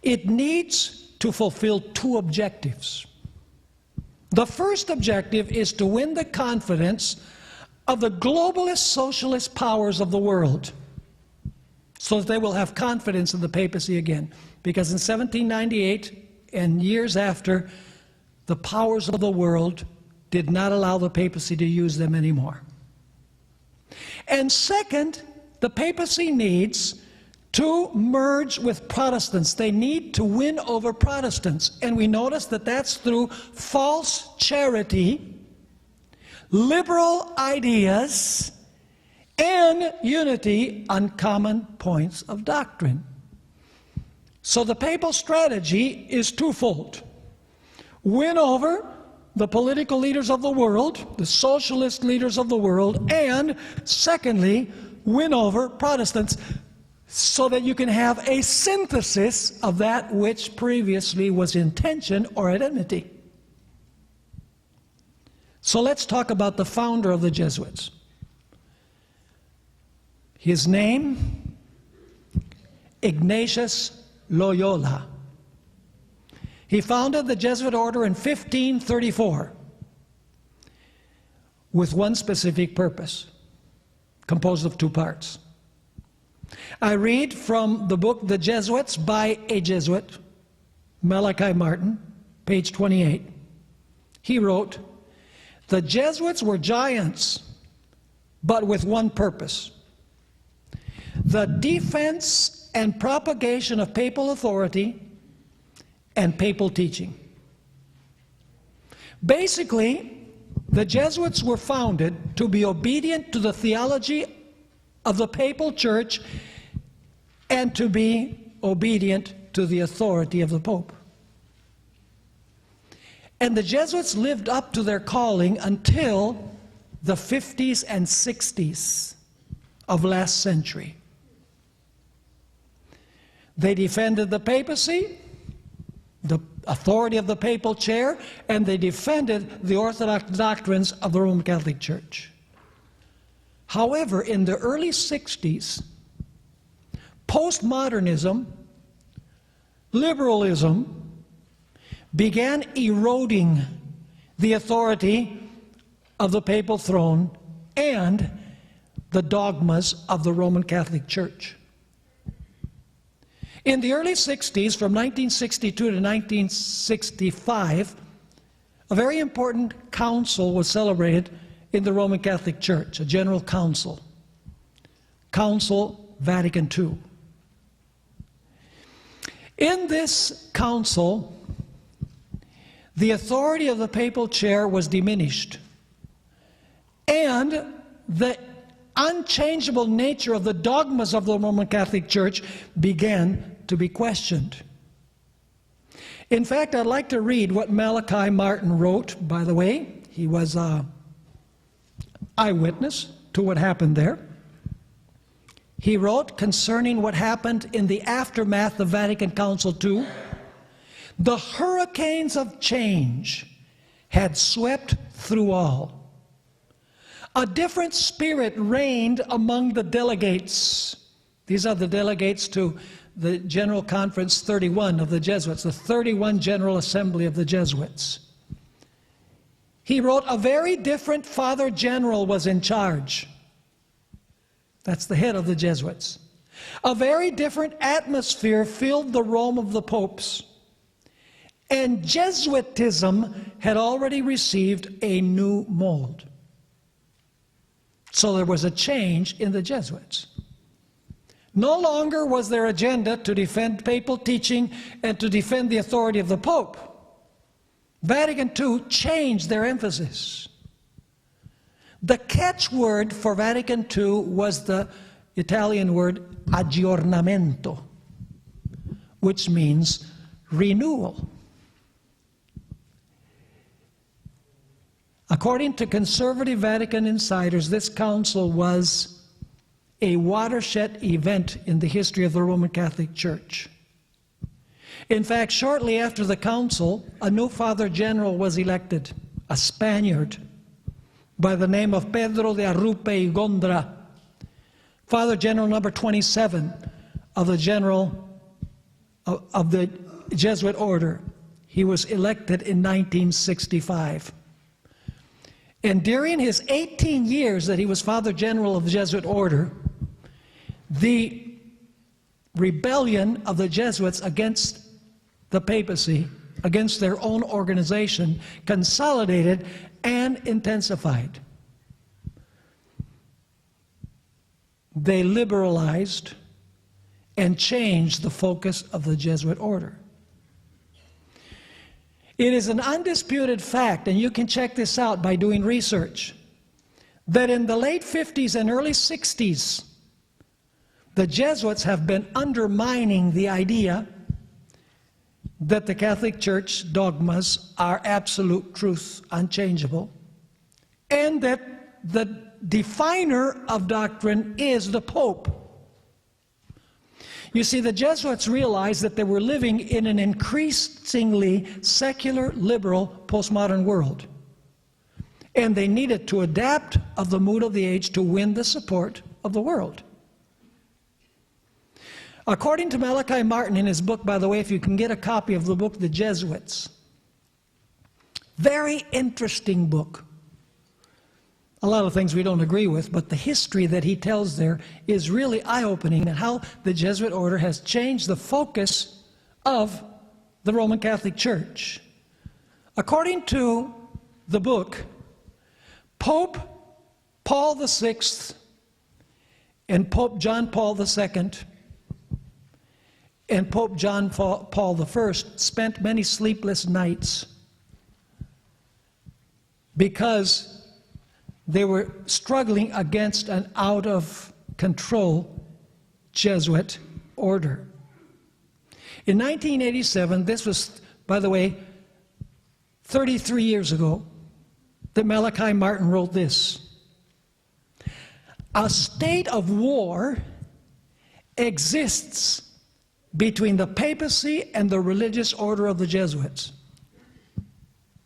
it needs to fulfill two objectives. The first objective is to win the confidence of the globalist socialist powers of the world so that they will have confidence in the papacy again. Because in 1798 and years after, the powers of the world did not allow the papacy to use them anymore. And second, the papacy needs to merge with Protestants. They need to win over Protestants. And we notice that that's through false charity, liberal ideas, and unity on common points of doctrine. So the papal strategy is twofold. Win over the political leaders of the world, the socialist leaders of the world, and secondly, win over Protestants, so that you can have a synthesis of that which previously was in tension or at enmity. So let's talk about the founder of the Jesuits. His name, Ignatius Loyola. He founded the Jesuit order in 1534 with one specific purpose, composed of two parts. I read from the book The Jesuits by a Jesuit, Malachi Martin, page 28. He wrote, "The Jesuits were giants, but with one purpose: the defense and propagation of papal authority and papal teaching." Basically, the Jesuits were founded to be obedient to the theology of the papal church and to be obedient to the authority of the Pope. And the Jesuits lived up to their calling until the 50s and 60s of last century. They defended the papacy, the authority of the papal chair, and they defended the orthodox doctrines of the Roman Catholic Church. However, in the early 60s, postmodernism, liberalism, began eroding the authority of the papal throne and the dogmas of the Roman Catholic Church. In the early 60s, from 1962 to 1965, a very important council was celebrated in the Roman Catholic Church, a general council, Council Vatican II. In this council, the authority of the papal chair was diminished, and the unchangeable nature of the dogmas of the Roman Catholic Church began to be questioned. In fact, I'd like to read what Malachi Martin wrote. By the way, he was an eyewitness to what happened there. He wrote concerning what happened in the aftermath of Vatican Council II: "The hurricanes of change had swept through all. A different spirit reigned among the delegates." These are the delegates to the General Conference 31 of the Jesuits, the 31 General Assembly of the Jesuits. He wrote, "A very different Father General was in charge." That's the head of the Jesuits. "A very different atmosphere filled the Rome of the popes. And Jesuitism had already received a new mold." So there was a change in the Jesuits. No longer was their agenda to defend papal teaching and to defend the authority of the Pope. Vatican II changed their emphasis. The catchword for Vatican II was the Italian word aggiornamento, which means renewal. According to conservative Vatican insiders, this council was a watershed event in the history of the Roman Catholic Church. In fact, shortly after the council, a new Father General was elected, a Spaniard by the name of Pedro de Arrupe y Gondra, Father General number 27 of the Jesuit order. He was elected in 1965. And during his 18 years that he was Father General of the Jesuit order, the rebellion of the Jesuits against the papacy, against their own organization, consolidated and intensified. They liberalized and changed the focus of the Jesuit order. It is an undisputed fact, and you can check this out by doing research, that in the late 50s and early 60s, the Jesuits have been undermining the idea that the Catholic Church dogmas are absolute truth, unchangeable, and that the definer of doctrine is the Pope. You see, the Jesuits realized that they were living in an increasingly secular, liberal, postmodern world. And they needed to adapt of the mood of the age to win the support of the world. According to Malachi Martin in his book, by the way, if you can get a copy of the book, The Jesuits, very interesting book. A lot of things we don't agree with, but the history that he tells there is really eye-opening, and how the Jesuit order has changed the focus of the Roman Catholic Church. According to the book, Pope Paul VI and Pope John Paul II and Pope John Paul I spent many sleepless nights because they were struggling against an out-of-control Jesuit order. In 1987, this was, by the way, 33 years ago, that Malachi Martin wrote this: "A state of war exists between the papacy and the religious order of the Jesuits."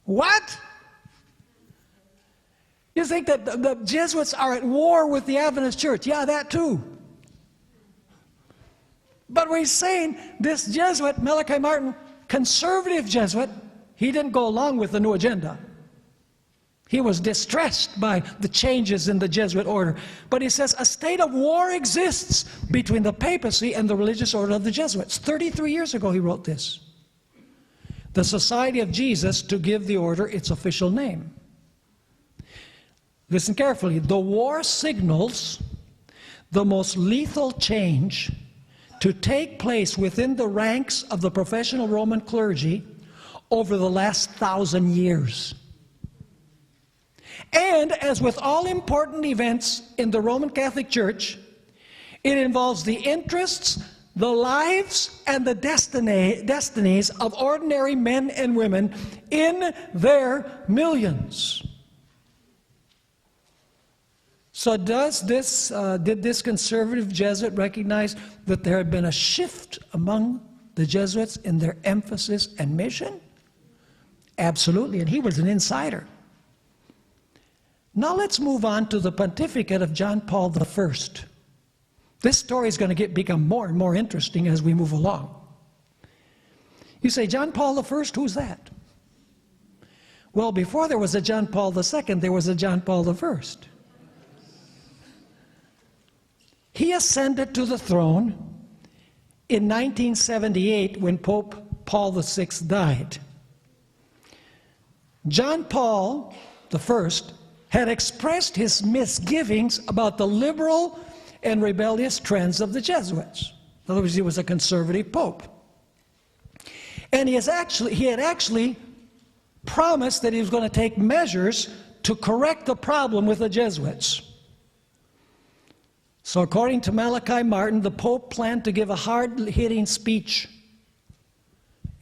What? You think that the Jesuits are at war with the Adventist Church? Yeah, that too. But we're saying this Jesuit, Malachi Martin, conservative Jesuit, he didn't go along with the new agenda. He was distressed by the changes in the Jesuit order. But he says a state of war exists between the papacy and the religious order of the Jesuits. 33 years ago he wrote this. The Society of Jesus, to give the order its official name. Listen carefully. The war signals the most lethal change to take place within the ranks of the professional Roman clergy over the last 1,000 years. And as with all important events in the Roman Catholic Church, it involves the interests, the lives, and the destinies of ordinary men and women in their millions. So did this conservative Jesuit recognize that there had been a shift among the Jesuits in their emphasis and mission? Absolutely, and he was an insider. Now let's move on to the pontificate of John Paul I. This story is going to become more and more interesting as we move along. You say, John Paul I, who's that? Well, before there was a John Paul II, there was a John Paul I. He ascended to the throne in 1978 when Pope Paul VI died. John Paul I had expressed his misgivings about the liberal and rebellious trends of the Jesuits. In other words, he was a conservative pope. And he had actually promised that he was going to take measures to correct the problem with the Jesuits. So according to Malachi Martin, the Pope planned to give a hard-hitting speech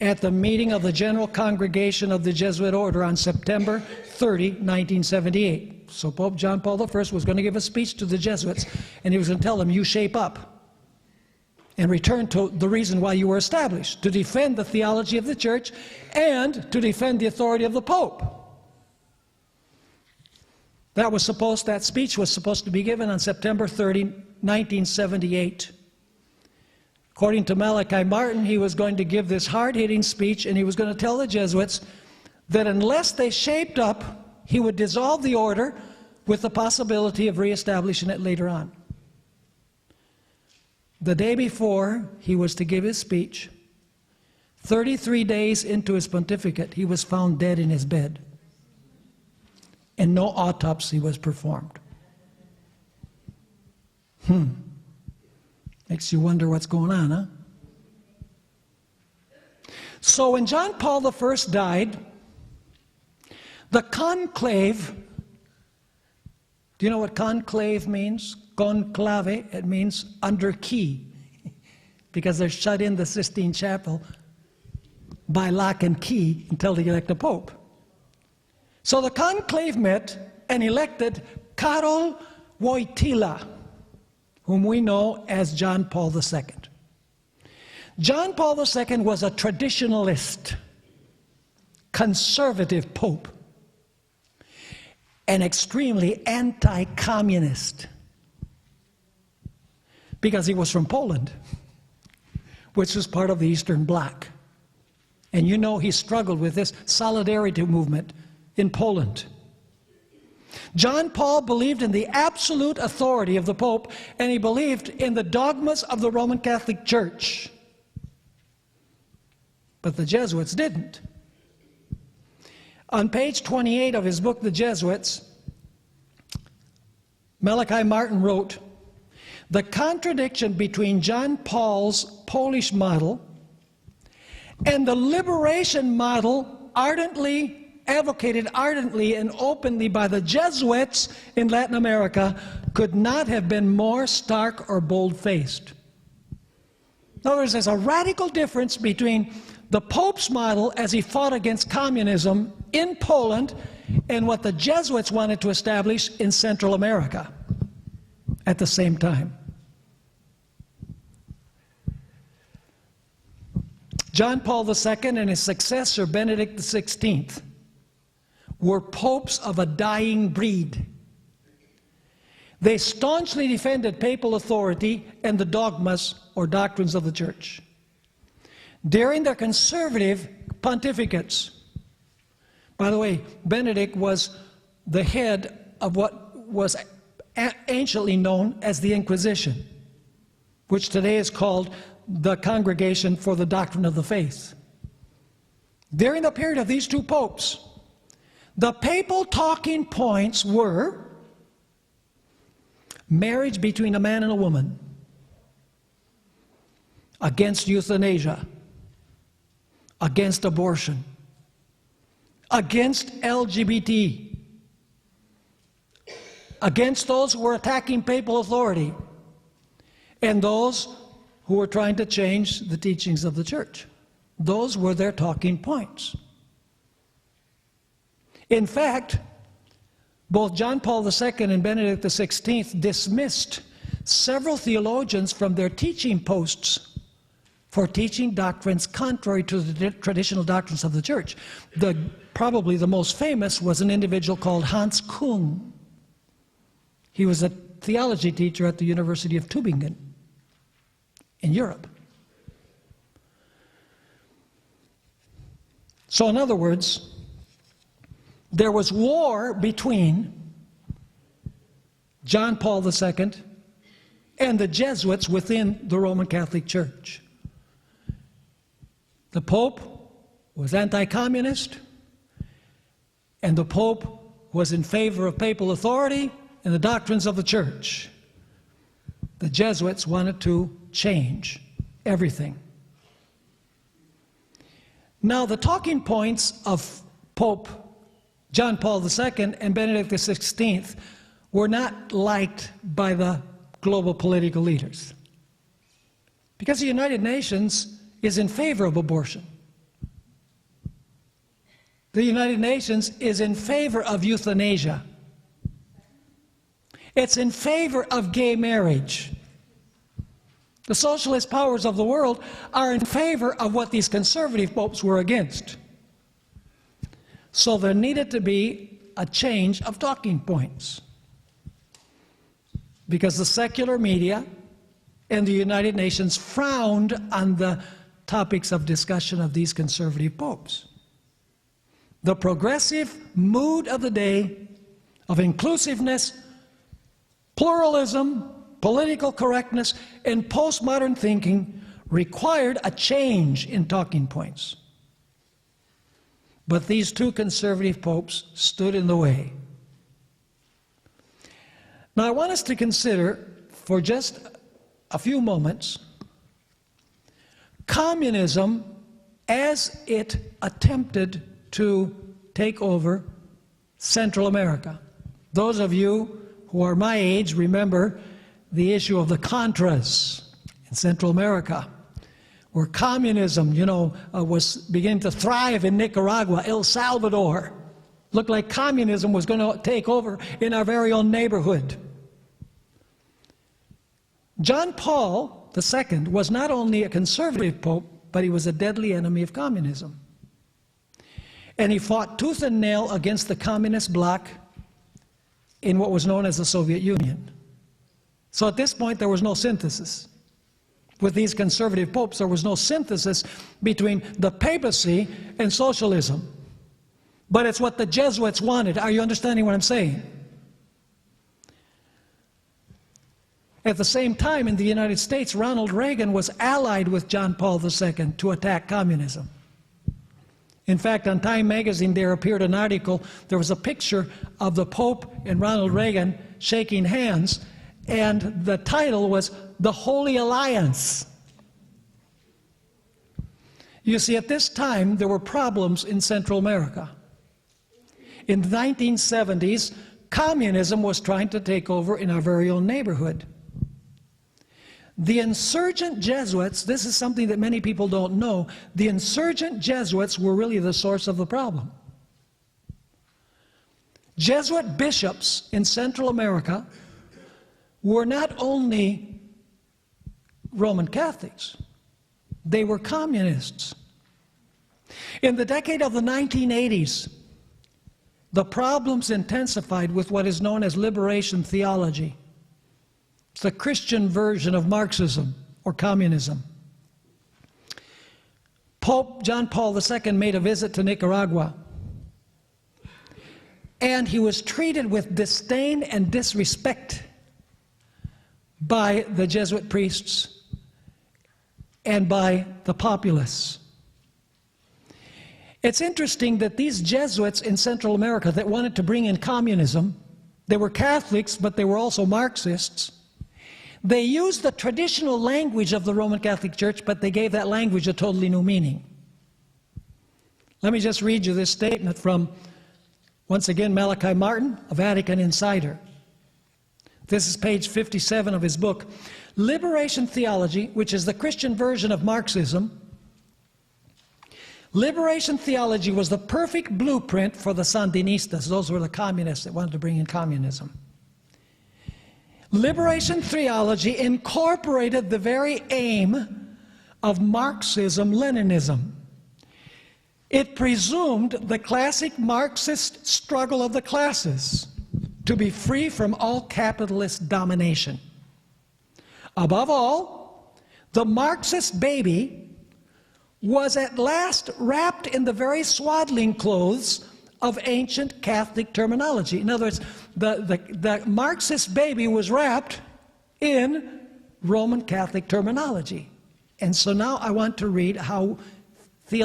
at the meeting of the General Congregation of the Jesuit Order on September 30, 1978. So Pope John Paul I was going to give a speech to the Jesuits, and he was going to tell them, you shape up and return to the reason why you were established, to defend the theology of the Church and to defend the authority of the Pope. That speech was supposed to be given on September 30, 1978. According to Malachi Martin, he was going to give this hard-hitting speech, and he was going to tell the Jesuits that unless they shaped up, he would dissolve the order with the possibility of reestablishing it later on. The day before he was to give his speech, 33 days into his pontificate, he was found dead in his bed, and no autopsy was performed. Makes you wonder what's going on, huh? So when John Paul I died, the conclave, do you know what conclave means? Conclave, it means under key, because they're shut in the Sistine Chapel by lock and key until they elect a pope. So the conclave met and elected Karol Wojtyla, whom we know as John Paul II. John Paul II was a traditionalist, conservative pope, and extremely anti-communist, because he was from Poland, which was part of the Eastern Bloc. And you know he struggled with this solidarity movement in Poland. John Paul believed in the absolute authority of the Pope, and he believed in the dogmas of the Roman Catholic Church. But the Jesuits didn't. On page 28 of his book, The Jesuits, Malachi Martin wrote, "The contradiction between John Paul's Polish model and the liberation model advocated ardently and openly by the Jesuits in Latin America could not have been more stark or bold-faced." In other words, there's a radical difference between the Pope's model as he fought against communism in Poland and what the Jesuits wanted to establish in Central America at the same time. John Paul II and his successor, Benedict XVI, were popes of a dying breed. They staunchly defended papal authority and the dogmas or doctrines of the Church. During their conservative pontificates, by the way, Benedict was the head of what was anciently known as the Inquisition, which today is called the Congregation for the Doctrine of the Faith. During the period of these two popes, the papal talking points were marriage between a man and a woman, against euthanasia, against abortion, against LGBT, against those who were attacking papal authority, and those who were trying to change the teachings of the Church. Those were their talking points. In fact, both John Paul II and Benedict XVI dismissed several theologians from their teaching posts for teaching doctrines contrary to the traditional doctrines of the Church. Probably the most famous was an individual called Hans Küng. He was a theology teacher at the University of Tübingen in Europe. So in other words, there was war between John Paul II and the Jesuits within the Roman Catholic Church. The Pope was anti-communist, and the Pope was in favor of papal authority and the doctrines of the Church. The Jesuits wanted to change everything. Now, the talking points of Pope John Paul II and Benedict XVI were not liked by the global political leaders, because the United Nations is in favor of abortion. The United Nations is in favor of euthanasia. It's in favor of gay marriage. The socialist powers of the world are in favor of what these conservative popes were against. So there needed to be a change of talking points, because the secular media and the United Nations frowned on the topics of discussion of these conservative popes. The progressive mood of the day of inclusiveness, pluralism, political correctness, and postmodern thinking required a change in talking points. But these two conservative popes stood in the way. Now I want us to consider for just a few moments communism as it attempted to take over Central America. Those of you who are my age remember the issue of the Contras in Central America, where communism, was beginning to thrive in Nicaragua, El Salvador. Looked like communism was going to take over in our very own neighborhood. John Paul II was not only a conservative pope, but he was a deadly enemy of communism. And he fought tooth and nail against the communist bloc in what was known as the Soviet Union. So at this point, there was no synthesis. With these conservative popes, there was no synthesis between the papacy and socialism. But it's what the Jesuits wanted. Are you understanding what I'm saying? At the same time, in the United States, Ronald Reagan was allied with John Paul II to attack communism. In fact, on Time magazine there appeared an article, there was a picture of the Pope and Ronald Reagan shaking hands, and the title was The Holy Alliance. You see, at this time, there were problems in Central America. In the 1970s, communism was trying to take over in our very own neighborhood. The insurgent Jesuits, this is something that many people don't know, the insurgent Jesuits were really the source of the problem. Jesuit bishops in Central America were not only Roman Catholics, they were communists. In the decade of the 1980s, the problems intensified with what is known as liberation theology. It's the Christian version of Marxism or communism. Pope John Paul II made a visit to Nicaragua, and he was treated with disdain and disrespect by the Jesuit priests and by the populace. It's interesting that these Jesuits in Central America that wanted to bring in communism, they were Catholics, but they were also Marxists. They used the traditional language of the Roman Catholic Church, but they gave that language a totally new meaning. Let me just read you this statement from, once again, Malachi Martin, a Vatican insider. This is page 57 of his book. Liberation theology, which is the Christian version of Marxism, liberation theology was the perfect blueprint for the Sandinistas. Those were the communists that wanted to bring in communism. Liberation theology incorporated the very aim of Marxism-Leninism. It presumed the classic Marxist struggle of the classes to be free from all capitalist domination. Above all, the Marxist baby was at last wrapped in the very swaddling clothes of ancient Catholic terminology. In other words, the Marxist baby was wrapped in Roman Catholic terminology. And so now I want to read how the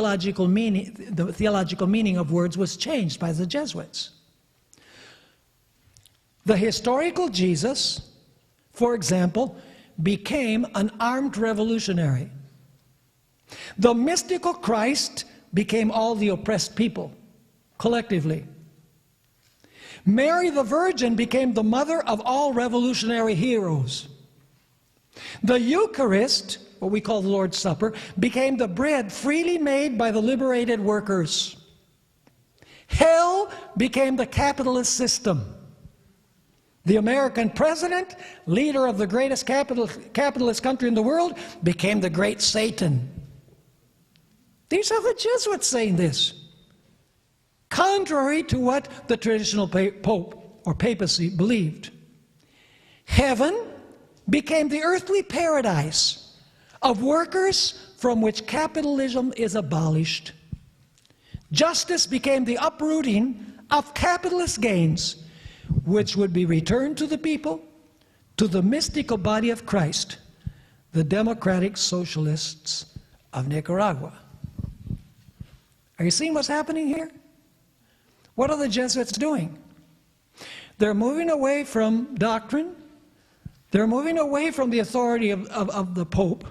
theological meaning of words was changed by the Jesuits. The historical Jesus, for example, became an armed revolutionary. The mystical Christ became all the oppressed people, collectively. Mary the Virgin became the mother of all revolutionary heroes. The Eucharist, what we call the Lord's Supper, became the bread freely made by the liberated workers. Hell became the capitalist system. The American president, leader of the greatest capitalist country in the world, became the great Satan. These are the Jesuits saying this, contrary to what the traditional pope or papacy believed. Heaven became the earthly paradise of workers from which capitalism is abolished. Justice became the uprooting of capitalist gains, which would be returned to the people, to the mystical body of Christ, the democratic socialists of Nicaragua. Are you seeing what's happening here? What are the Jesuits doing? They're moving away from doctrine. They're moving away from the authority of the Pope.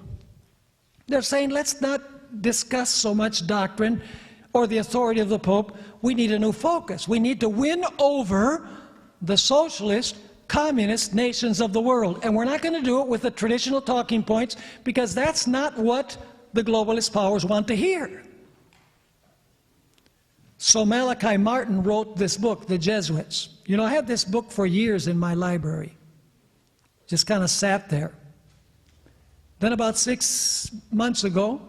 They're saying, let's not discuss so much doctrine or the authority of the Pope. We need a new focus. We need to win over the socialist, communist nations of the world. And we're not going to do it with the traditional talking points, because that's not what the globalist powers want to hear. So Malachi Martin wrote this book, The Jesuits. You know, I had this book for years in my library. Just kind of sat there. Then about 6 months ago,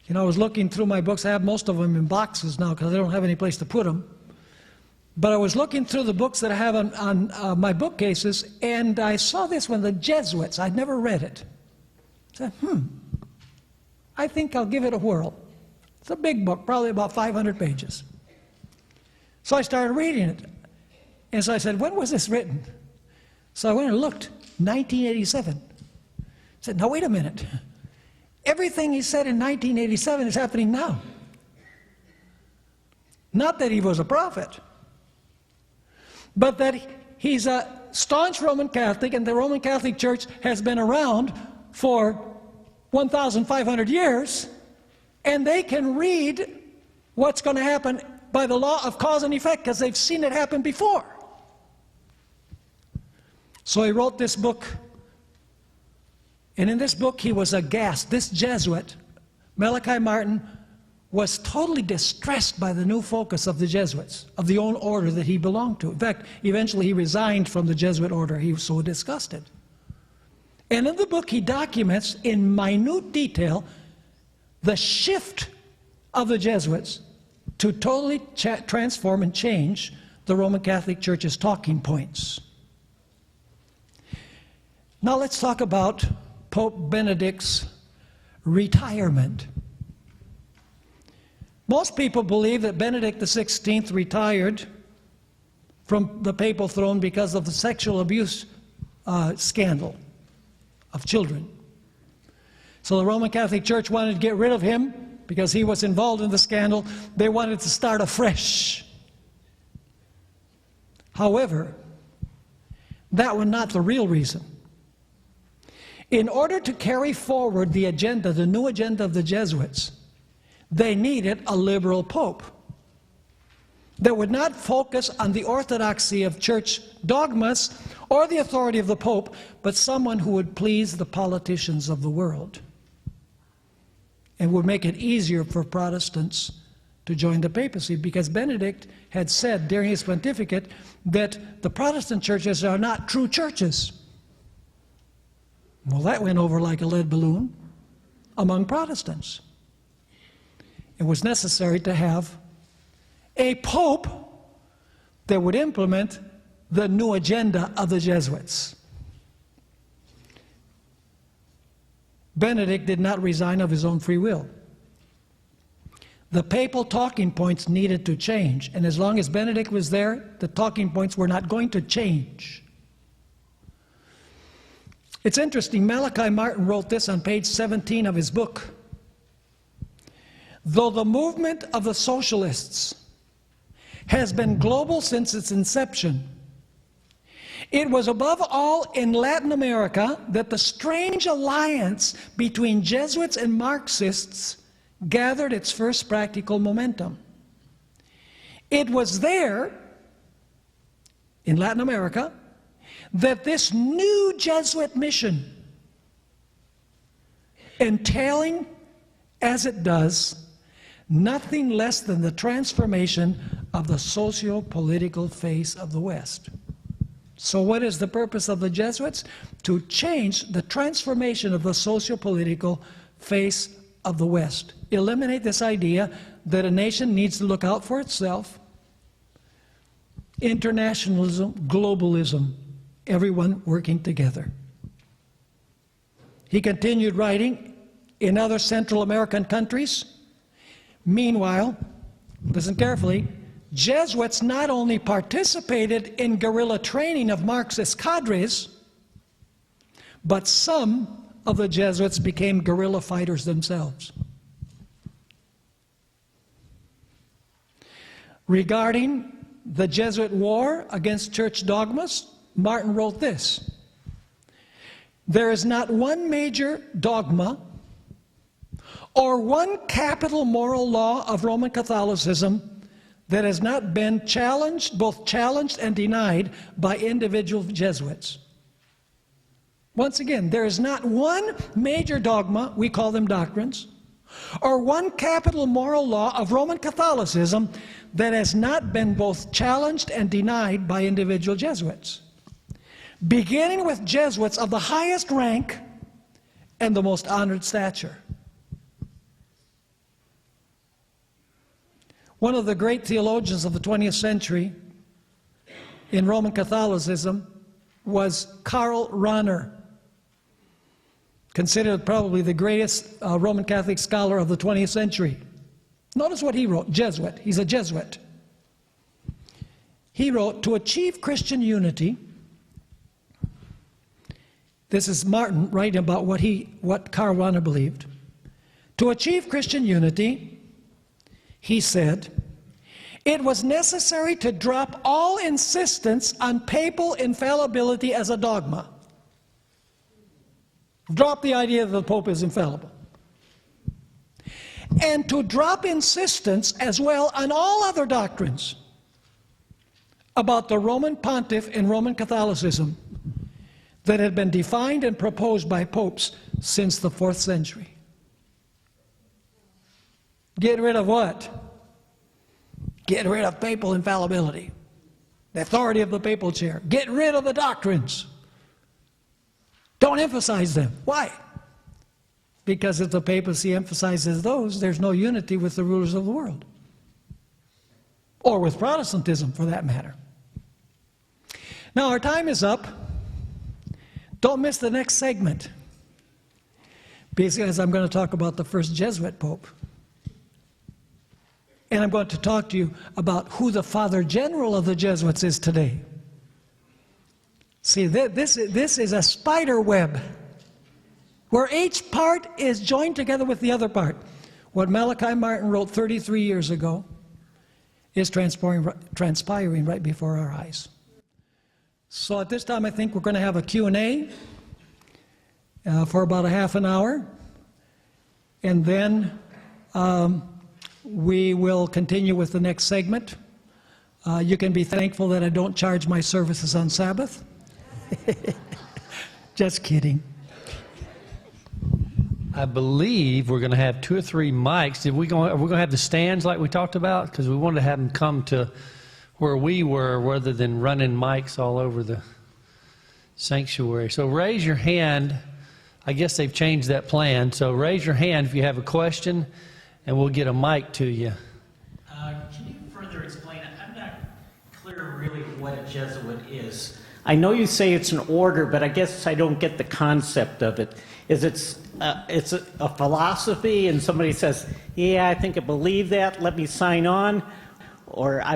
you know, I was looking through my books. I have most of them in boxes now because I don't have any place to put them. But I was looking through the books that I have on my bookcases, and I saw this one, The Jesuits. I'd never read it. I said, I think I'll give it a whirl. It's a big book, probably about 500 pages. So I started reading it. And so I said, when was this written? So I went and looked, 1987. I said, now wait a minute. Everything he said in 1987 is happening now. Not that he was a prophet, but that he's a staunch Roman Catholic, and the Roman Catholic Church has been around for 1,500 years, and they can read what's going to happen by the law of cause and effect because they've seen it happen before. So he wrote this book, and in this book he was aghast. This Jesuit, Malachi Martin, was totally distressed by the new focus of the Jesuits, of the own order that he belonged to. In fact, eventually he resigned from the Jesuit order. He was so disgusted. And in the book he documents in minute detail the shift of the Jesuits to totally transform and change the Roman Catholic Church's talking points. Now let's talk about Pope Benedict's retirement. Most people believe that Benedict XVI retired from the papal throne because of the sexual abuse scandal of children. So the Roman Catholic Church wanted to get rid of him because he was involved in the scandal. They wanted to start afresh. However, that was not the real reason. In order to carry forward the agenda, the new agenda of the Jesuits, they needed a liberal pope that would not focus on the orthodoxy of church dogmas or the authority of the pope, but someone who would please the politicians of the world and would make it easier for Protestants to join the papacy, because Benedict had said during his pontificate that the Protestant churches are not true churches. Well, that went over like a lead balloon among Protestants. It was necessary to have a pope that would implement the new agenda of the Jesuits. Benedict did not resign of his own free will. The papal talking points needed to change, and as long as Benedict was there, the talking points were not going to change. It's interesting, Malachi Martin wrote this on page 17 of his book. Though the movement of the Socialists has been global since its inception, it was above all in Latin America that the strange alliance between Jesuits and Marxists gathered its first practical momentum. It was there, in Latin America, that this new Jesuit mission, entailing as it does nothing less than the transformation of the socio-political face of the West. So what is the purpose of the Jesuits? To change the transformation of the socio-political face of the West. Eliminate this idea that a nation needs to look out for itself. Internationalism, globalism, everyone working together. He continued writing in other Central American countries. Meanwhile, listen carefully, Jesuits not only participated in guerrilla training of Marxist cadres, but some of the Jesuits became guerrilla fighters themselves. Regarding the Jesuit war against church dogmas, Martin wrote this: there is not one major dogma or one capital moral law of Roman Catholicism that has not been challenged, both challenged and denied by individual Jesuits. Once again, there is not one major dogma, we call them doctrines, or one capital moral law of Roman Catholicism that has not been both challenged and denied by individual Jesuits. Beginning with Jesuits of the highest rank and the most honored stature. One of the great theologians of the 20th century in Roman Catholicism was Karl Rahner, considered probably the greatest Roman Catholic scholar of the 20th century. Notice what he wrote, Jesuit. He's a Jesuit. He wrote, to achieve Christian unity, this is Martin writing about what Karl Rahner believed. To achieve Christian unity, he said, It was necessary to drop all insistence on papal infallibility as a dogma. Drop the idea that the Pope is infallible. And to drop insistence as well on all other doctrines about the Roman Pontiff and Roman Catholicism that had been defined and proposed by popes since the 4th century. Get rid of what? Get rid of papal infallibility, the authority of the papal chair. Get rid of the doctrines. Don't emphasize them. Why? Because if the papacy emphasizes those, there's no unity with the rulers of the world, or with Protestantism for that matter. Now our time is up. Don't miss the next segment, because I'm going to talk about the first Jesuit pope. And I'm going to talk to you about who the Father General of the Jesuits is today. See, this is a spider web where each part is joined together with the other part. What Malachi Martin wrote 33 years ago is transpiring right before our eyes. So at this time, I think we're going to have a Q&A for about a half an hour. And then we will continue with the next segment. You can be thankful that I don't charge my services on Sabbath. Just kidding. I believe we're going to have 2 or 3 mics. Are we going to have the stands like we talked about? Because we wanted to have them come to where we were rather than running mics all over the sanctuary. So raise your hand. I guess they've changed that plan. So raise your hand if you have a question, and we'll get a mic to you. Can you further explain it? I'm not clear really what a Jesuit is. I know you say it's an order, but I guess I don't get the concept of it. Is it's a philosophy, and somebody says, "Yeah, I think I believe that. Let me sign on," or I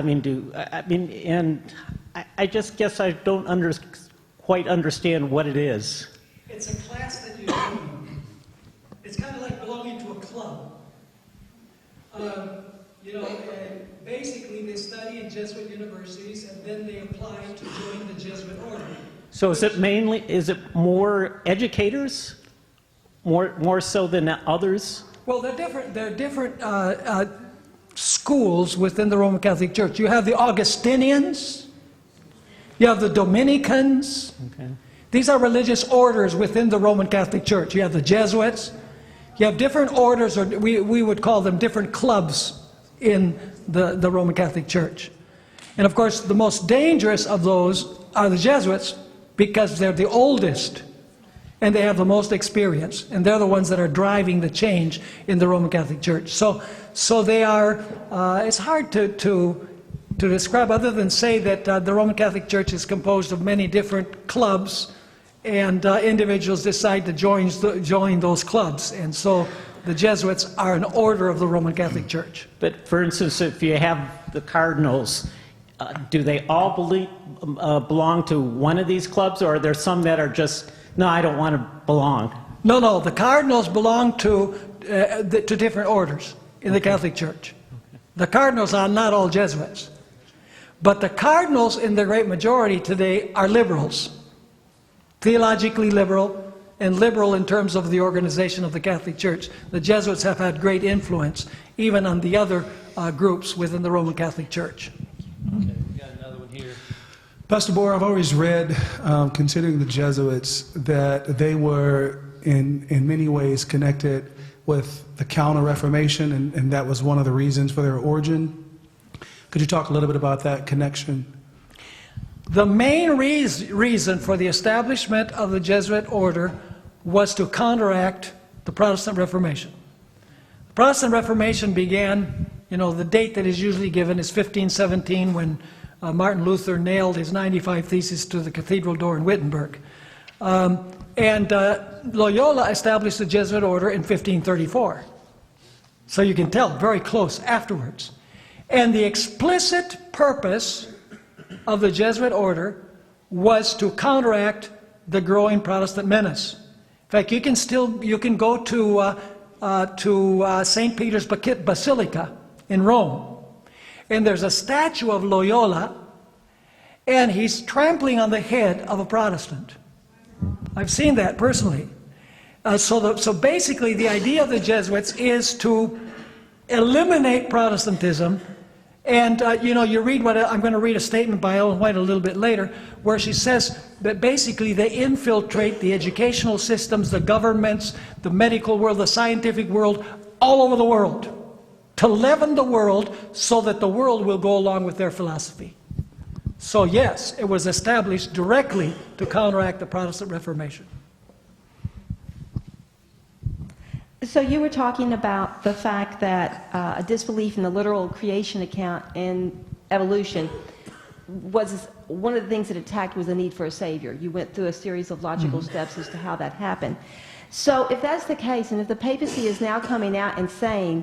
just guess I don't quite understand what it is. It's a class that you join. It's kind of like belonging to a club. Basically they study in Jesuit universities and then they apply to join the Jesuit order. So is it more educators? More so than others? Well, there are different schools within the Roman Catholic Church. You have the Augustinians, you have the Dominicans. Okay. These are religious orders within the Roman Catholic Church. You have the Jesuits. You have different orders, or we would call them different clubs in the Roman Catholic Church. And of course, the most dangerous of those are the Jesuits, because they're the oldest and they have the most experience, and they're the ones that are driving the change in the Roman Catholic Church. So they are, it's hard to describe other than say that the Roman Catholic Church is composed of many different clubs, and individuals decide to join those clubs. And so the Jesuits are an order of the Roman Catholic Church. But for instance, if you have the cardinals, do they all belong to one of these clubs, or are there some that are just, no, I don't want to belong? No, the cardinals belong to different orders in the Catholic Church. The cardinals are not all Jesuits. But the cardinals in the great majority today are liberals, theologically liberal, and liberal in terms of the organization of the Catholic Church. The Jesuits have had great influence even on the other groups within the Roman Catholic Church. Okay, we got another one here. Pastor Bohr, I've always read, considering the Jesuits, that they were in many ways connected with the Counter-Reformation, and that was one of the reasons for their origin. Could you talk a little bit about that connection? The main reason for the establishment of the Jesuit order was to counteract the Protestant Reformation. The Protestant Reformation began, the date that is usually given is 1517, when Martin Luther nailed his 95 Theses to the cathedral door in Wittenberg. And Loyola established the Jesuit order in 1534. So you can tell, very close afterwards. And the explicit purpose of the Jesuit order was to counteract the growing Protestant menace. In fact, you can go to St. Peter's Basilica in Rome, and there's a statue of Loyola, and he's trampling on the head of a Protestant. I've seen that personally. So basically the idea of the Jesuits is to eliminate Protestantism. And you read I'm going to read a statement by Ellen White a little bit later, where she says that basically they infiltrate the educational systems, the governments, the medical world, the scientific world, all over the world, to leaven the world so that the world will go along with their philosophy. So yes, it was established directly to counteract the Protestant Reformation. So you were talking about the fact that a disbelief in the literal creation account in evolution was one of the things it attacked was the need for a savior. You went through a series of logical steps as to how that happened. So if that's the case, and if the papacy is now coming out and saying,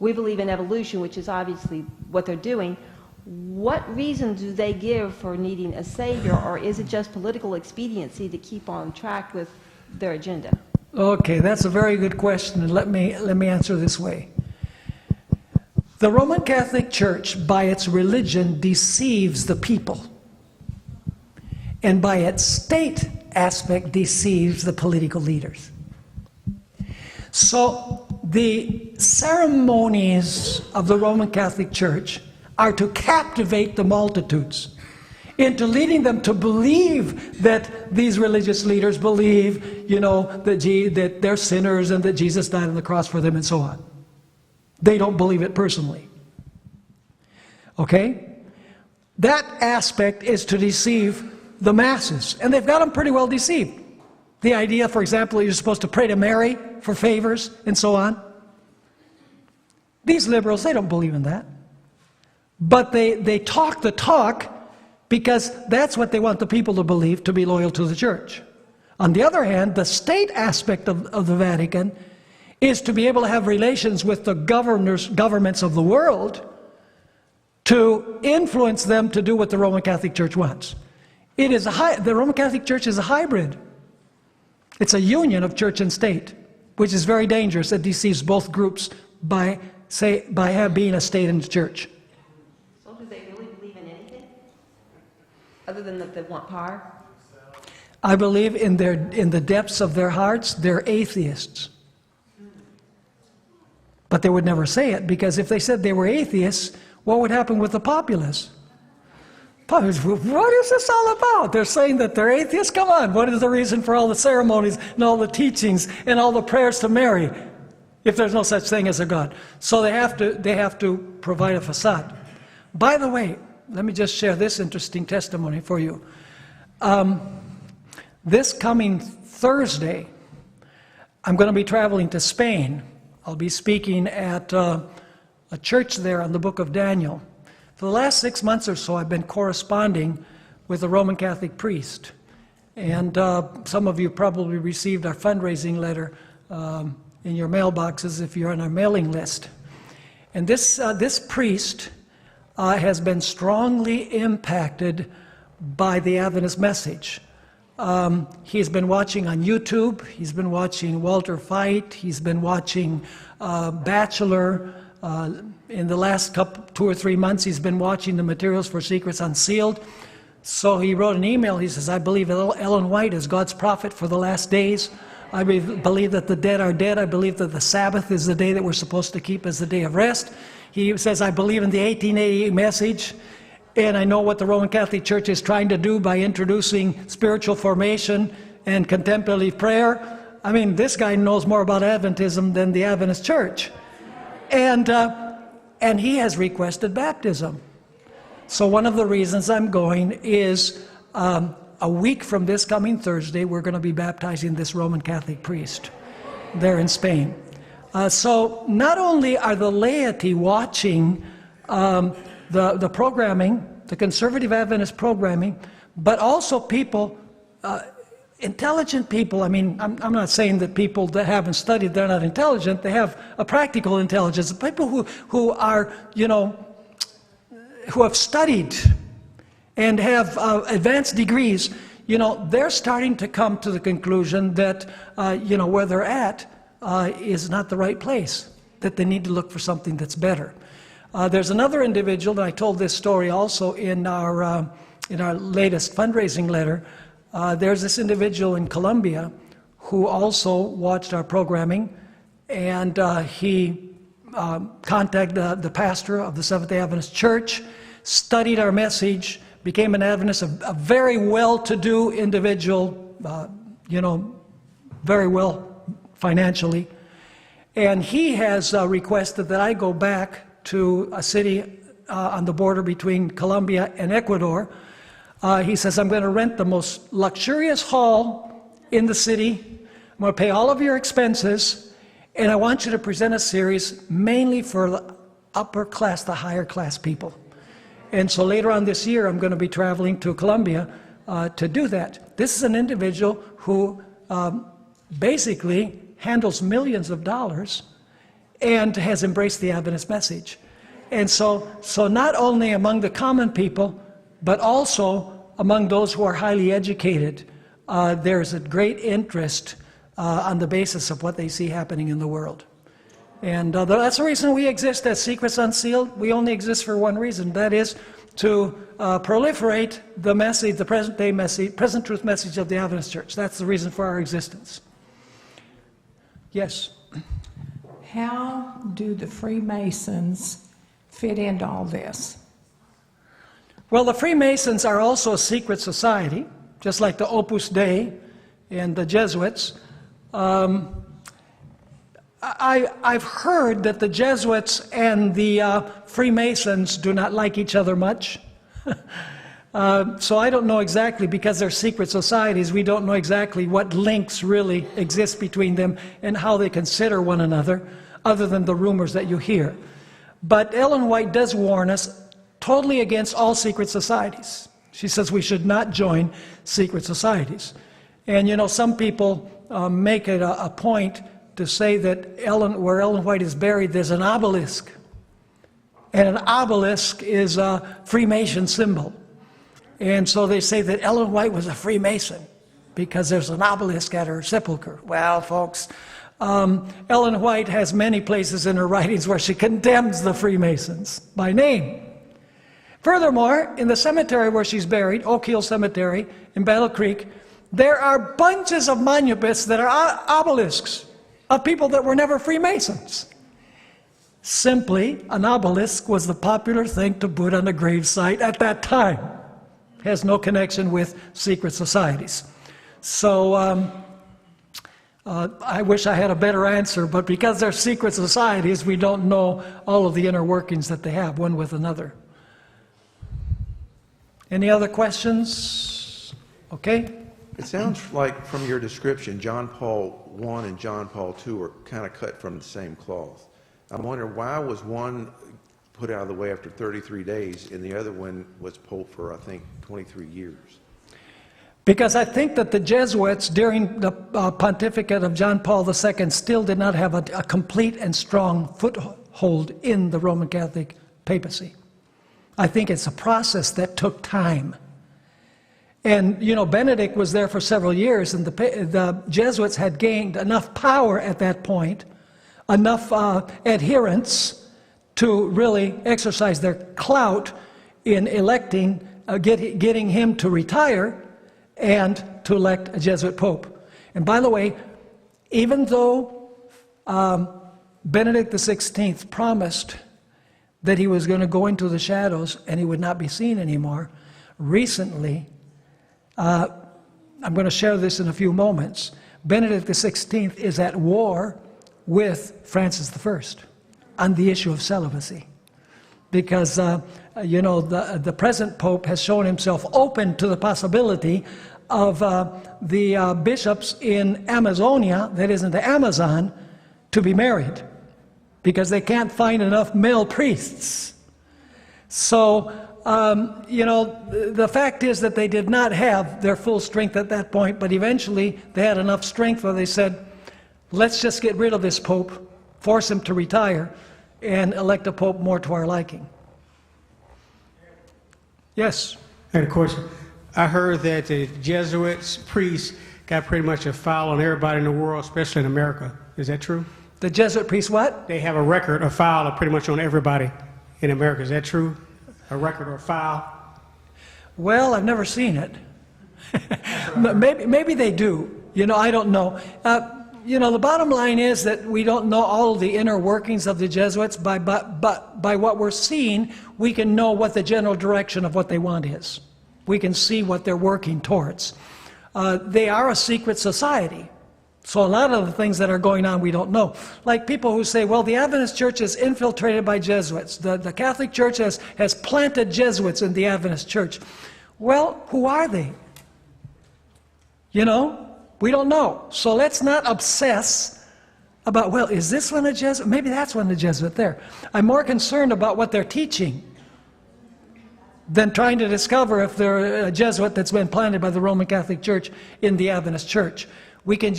we believe in evolution, which is obviously what they're doing, what reason do they give for needing a savior, or is it just political expediency to keep on track with their agenda? Okay, that's a very good question, and let me answer this way. The Roman Catholic Church, by its religion, deceives the people, and by its state aspect, deceives the political leaders. So the ceremonies of the Roman Catholic Church are to captivate the multitudes into leading them to believe that these religious leaders believe, that they're sinners and that Jesus died on the cross for them and so on. They don't believe it personally. Okay? That aspect is to deceive the masses, and they've got them pretty well deceived. The idea, for example, you're supposed to pray to Mary for favors and so on. These liberals, they don't believe in that. But they talk the talk because that's what they want the people to believe, to be loyal to the church. On the other hand, the state aspect of the Vatican is to be able to have relations with the governments of the world to influence them to do what the Roman Catholic Church wants. The Roman Catholic Church is a hybrid. It's a union of church and state, which is very dangerous. It deceives both groups by being a state and church. So do they really believe in anything other than that they want power? I believe in the depths of their hearts, they're atheists. But they would never say it, because if they said they were atheists, what would happen with the populace? What is this all about? They're saying that they're atheists? Come on, what is the reason for all the ceremonies and all the teachings and all the prayers to Mary if there's no such thing as a God? So they have to provide a facade. By the way, let me just share this interesting testimony for you. This coming Thursday, I'm going to be traveling to Spain. I'll be speaking at a church there on the book of Daniel. For the last 6 months or so, I've been corresponding with a Roman Catholic priest. And some of you probably received our fundraising letter in your mailboxes if you're on our mailing list. And this priest has been strongly impacted by the Adventist message. He's been watching on YouTube. He's been watching Walter Fite. He's been watching Bachelor. In the last 2 or 3 months, he's been watching the materials for Secrets Unsealed. So he wrote an email. He says, I believe Ellen White is God's prophet for the last days. I believe that the dead are dead. I believe that the Sabbath is the day that we're supposed to keep as the day of rest. He says, I believe in the 1888 message. And I know what the Roman Catholic Church is trying to do by introducing spiritual formation and contemplative prayer. I mean, this guy knows more about Adventism than the Adventist Church. And he has requested baptism. So one of the reasons I'm going is a week from this coming Thursday, we're going to be baptizing this Roman Catholic priest there in Spain. So not only are the laity watching the programming, the conservative Adventist programming, but also people, intelligent people. I mean, I'm not saying that people that haven't studied, they're not intelligent. They have a practical intelligence. People who are, who have studied and have advanced degrees, they're starting to come to the conclusion that, where they're at is not the right place, that they need to look for something that's better. There's another individual, and I told this story also in our latest fundraising letter. There's this individual in Colombia who also watched our programming, and he contacted the pastor of the Seventh-day Adventist Church, studied our message, became an Adventist, a very well-to-do individual, very well financially. And he has requested that I go back to a city on the border between Colombia and Ecuador. He says, I'm going to rent the most luxurious hall in the city. I'm going to pay all of your expenses, and I want you to present a series mainly for the upper class, the higher class people. And so later on this year, I'm going to be traveling to Colombia to do that. This is an individual who basically handles millions of dollars and has embraced the Adventist message. And so not only among the common people, but also among those who are highly educated, there's a great interest on the basis of what they see happening in the world. And that's the reason we exist as Secrets Unsealed. We only exist for one reason, that is to proliferate the message, the present-day message, present truth message of the Adventist Church. That's the reason for our existence. Yes? How do the Freemasons fit into all this? Well, the Freemasons are also a secret society, just like the Opus Dei and the Jesuits. I've heard that the Jesuits and the Freemasons do not like each other much. So I don't know exactly, because they're secret societies, we don't know exactly what links really exist between them and how they consider one another, other than the rumors that you hear. But Ellen White does warn us totally against all secret societies. She says we should not join secret societies. And you know, some people make it a point to say that where Ellen White is buried, there's an obelisk. And an obelisk is a Freemason symbol. And so they say that Ellen White was a Freemason because there's an obelisk at her sepulcher. Well, folks, Ellen White has many places in her writings where she condemns the Freemasons by name. Furthermore, in the cemetery where she's buried, Oak Hill Cemetery in Battle Creek, there are bunches of monuments that are obelisks of people that were never Freemasons. Simply, an obelisk was the popular thing to put on a gravesite at that time. It has no connection with secret societies. So I wish I had a better answer, but because they're secret societies, we don't know all of the inner workings that they have one with another. Any other questions? Okay. It sounds like from your description, John Paul I and John Paul II are kind of cut from the same cloth. I'm wondering, why was one put out of the way after 33 days and the other one was Pope for, I think, 23 years? Because I think that the Jesuits, during the pontificate of John Paul II, still did not have a complete and strong foothold in the Roman Catholic papacy. I think it's a process that took time. And, you know, Benedict was there for several years, and the Jesuits had gained enough power at that point, enough adherents to really exercise their clout in electing, getting him to retire and to elect a Jesuit pope. And by the way, even though Benedict XVI promised that he was going to go into the shadows and he would not be seen anymore, recently, I'm going to share this in a few moments, Benedict XVI is at war with Francis I on the issue of celibacy. Because, you know, the present pope has shown himself open to the possibility of the bishops in Amazonia, that is in the Amazon, to be married, because they can't find enough male priests. So, you know, the fact is that they did not have their full strength at that point, but eventually they had enough strength where they said, let's just get rid of this pope, force him to retire, and elect a pope more to our liking. Yes? I had a question. I heard that the Jesuits, priests, got pretty much a file on everybody in the world, especially in America. Is that true? The Jesuit priests what? They have a record, a file pretty much on everybody in America. Is that true? A record or file? Well, I've never seen it. Maybe they do. I don't know. The bottom line is that we don't know all of the inner workings of the Jesuits. But by what we're seeing, we can know what the general direction of what they want is. We can see what they're working towards. They are a secret society. So a lot of the things that are going on we don't know. Like people who say, well, the Adventist Church is infiltrated by Jesuits. The Catholic Church has planted Jesuits in the Adventist Church. Well, who are they? We don't know. So let's not obsess about, well, is this one a Jesuit? Maybe that's one a Jesuit there. I'm more concerned about what they're teaching than trying to discover if they're a Jesuit that's been planted by the Roman Catholic Church in the Adventist Church. We can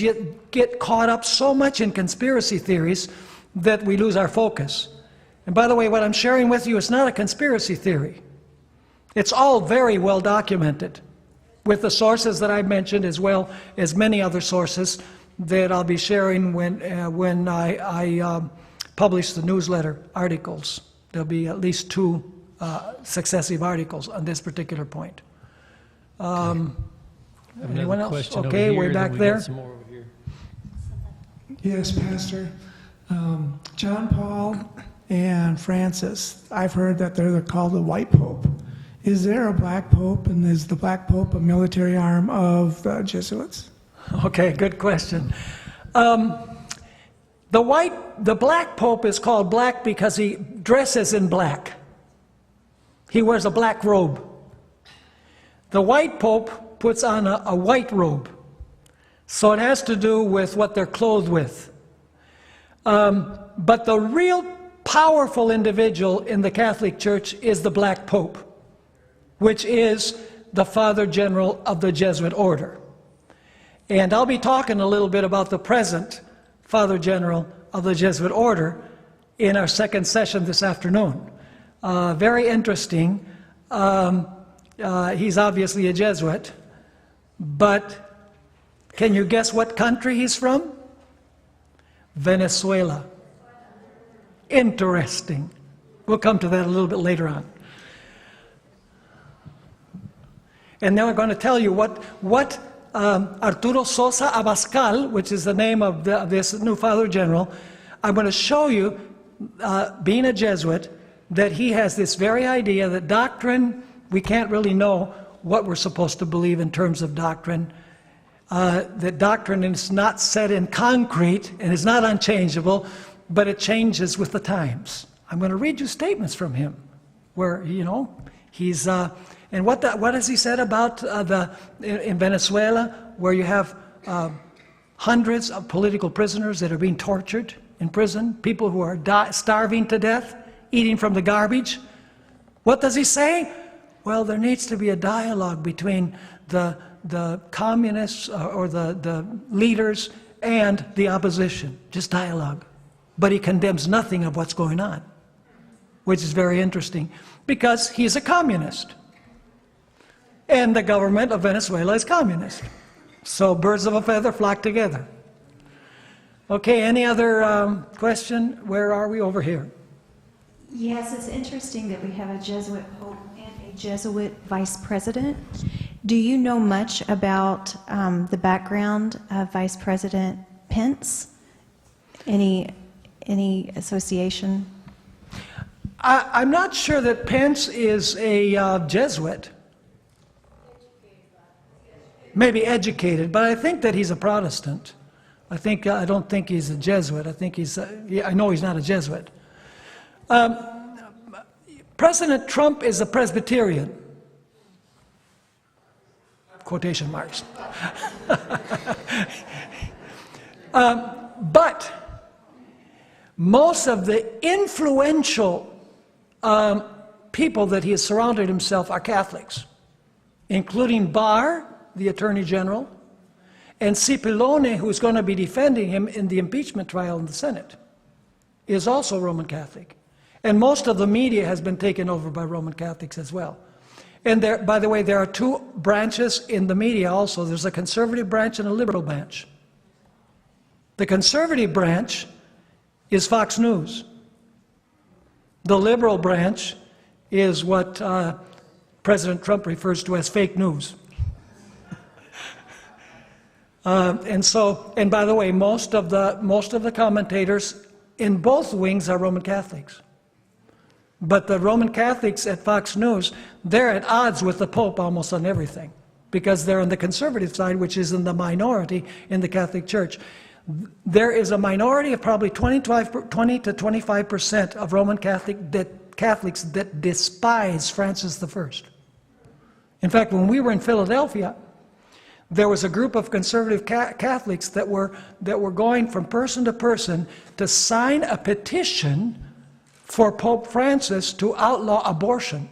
get caught up so much in conspiracy theories that we lose our focus. And by the way, what I'm sharing with you is not a conspiracy theory. It's all very well documented with the sources that I've mentioned, as well as many other sources that I'll be sharing when I publish the newsletter articles. There'll be at least 2 successive articles on this particular point. Anyone else? Question over Okay, here, way then back we there. got some more over here. Yes, Pastor. John Paul and Francis, I've heard that they're called the White Pope. Is there a Black Pope, and is the Black Pope a military arm of the Jesuits? Okay, good question. The Black Pope is called black because he dresses in black. He wears a black robe. The White Pope puts on a white robe. So it has to do with what they're clothed with. But the real powerful individual in the Catholic Church is the Black Pope, which is the Father General of the Jesuit order. And I'll be talking a little bit about the present Father General of the Jesuit order in our second session this afternoon. Very interesting. He's obviously a Jesuit, but can you guess what country he's from? Venezuela. Interesting. We'll come to that a little bit later on. And then we're going to tell you what Arturo Sosa Abascal, which is the name of this new Father General, I'm going to show you, being a Jesuit, that he has this very idea that doctrine, we can't really know what we're supposed to believe in terms of doctrine. That doctrine is not set in concrete and is not unchangeable, but it changes with the times. I'm going to read you statements from him where, he's... And what has he said about in Venezuela, where you have hundreds of political prisoners that are being tortured in prison, people who are starving to death, eating from the garbage? What does he say? Well, there needs to be a dialogue between the communists or the leaders and the opposition, just dialogue. But he condemns nothing of what's going on, which is very interesting, because he's a communist. And the government of Venezuela is communist. So birds of a feather flock together. Okay, any other question? Where are we? Over here. Yes, it's interesting that we have a Jesuit Pope and a Jesuit Vice President. Do you know much about the background of Vice President Pence? Any association? I'm not sure that Pence is a Jesuit. Maybe educated, but I think that he's a Protestant. I don't think he's a Jesuit. I know he's not a Jesuit. President Trump is a Presbyterian. Quotation marks. But most of the influential people that he has surrounded himself are Catholics, including Barr, the Attorney General, and Cipollone, who's going to be defending him in the impeachment trial in the Senate, is also Roman Catholic. And most of the media has been taken over by Roman Catholics as well. And there, by the way, there are 2 branches in the media also. There's a conservative branch and a liberal branch. The conservative branch is Fox News. The liberal branch is what President Trump refers to as fake news. And by the way, most of the commentators in both wings are Roman Catholics. But the Roman Catholics at Fox News, they're at odds with the Pope almost on everything, because they're on the conservative side, which is in the minority in the Catholic Church. There is a minority of probably 20 to 25% of Roman Catholics that despise Francis I. In fact, when we were in Philadelphia, there was a group of conservative Catholics that were going from person to person to sign a petition for Pope Francis to outlaw abortion.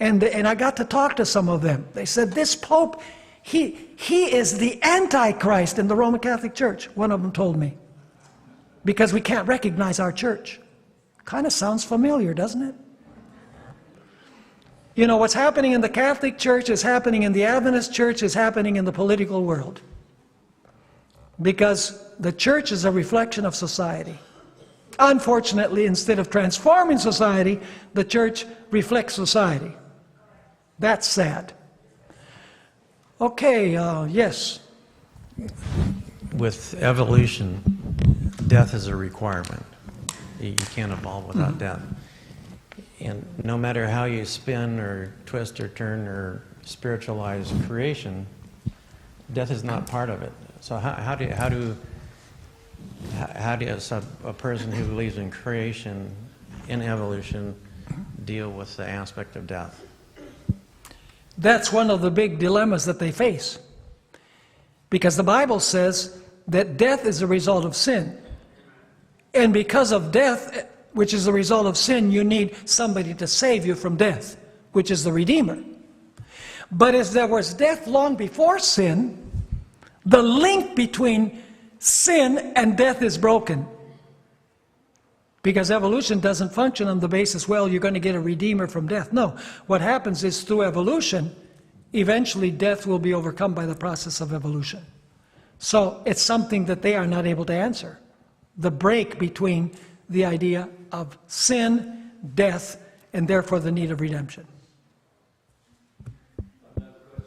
And I got to talk to some of them. They said, this Pope, he is the Antichrist in the Roman Catholic Church, one of them told me, because we can't recognize our church. Kind of sounds familiar, doesn't it? You know, what's happening in the Catholic Church is happening in the Adventist Church, is happening in the political world. Because the church is a reflection of society. Unfortunately, instead of transforming society, the church reflects society. That's sad. Okay, yes. With evolution, death is a requirement. You can't evolve without death. And no matter how you spin or twist or turn or spiritualize creation, death is not part of it. So how does a person who believes in creation, in evolution, deal with the aspect of death? That's one of the big dilemmas that they face. Because the Bible says that death is a result of sin. And because of death, which is the result of sin, you need somebody to save you from death, which is the Redeemer. But if there was death long before sin, the link between sin and death is broken. Because evolution doesn't function on the basis, well, you're going to get a Redeemer from death. No, what happens is through evolution, eventually death will be overcome by the process of evolution. So it's something that they are not able to answer. The break between the idea of sin, death, and therefore the need of redemption.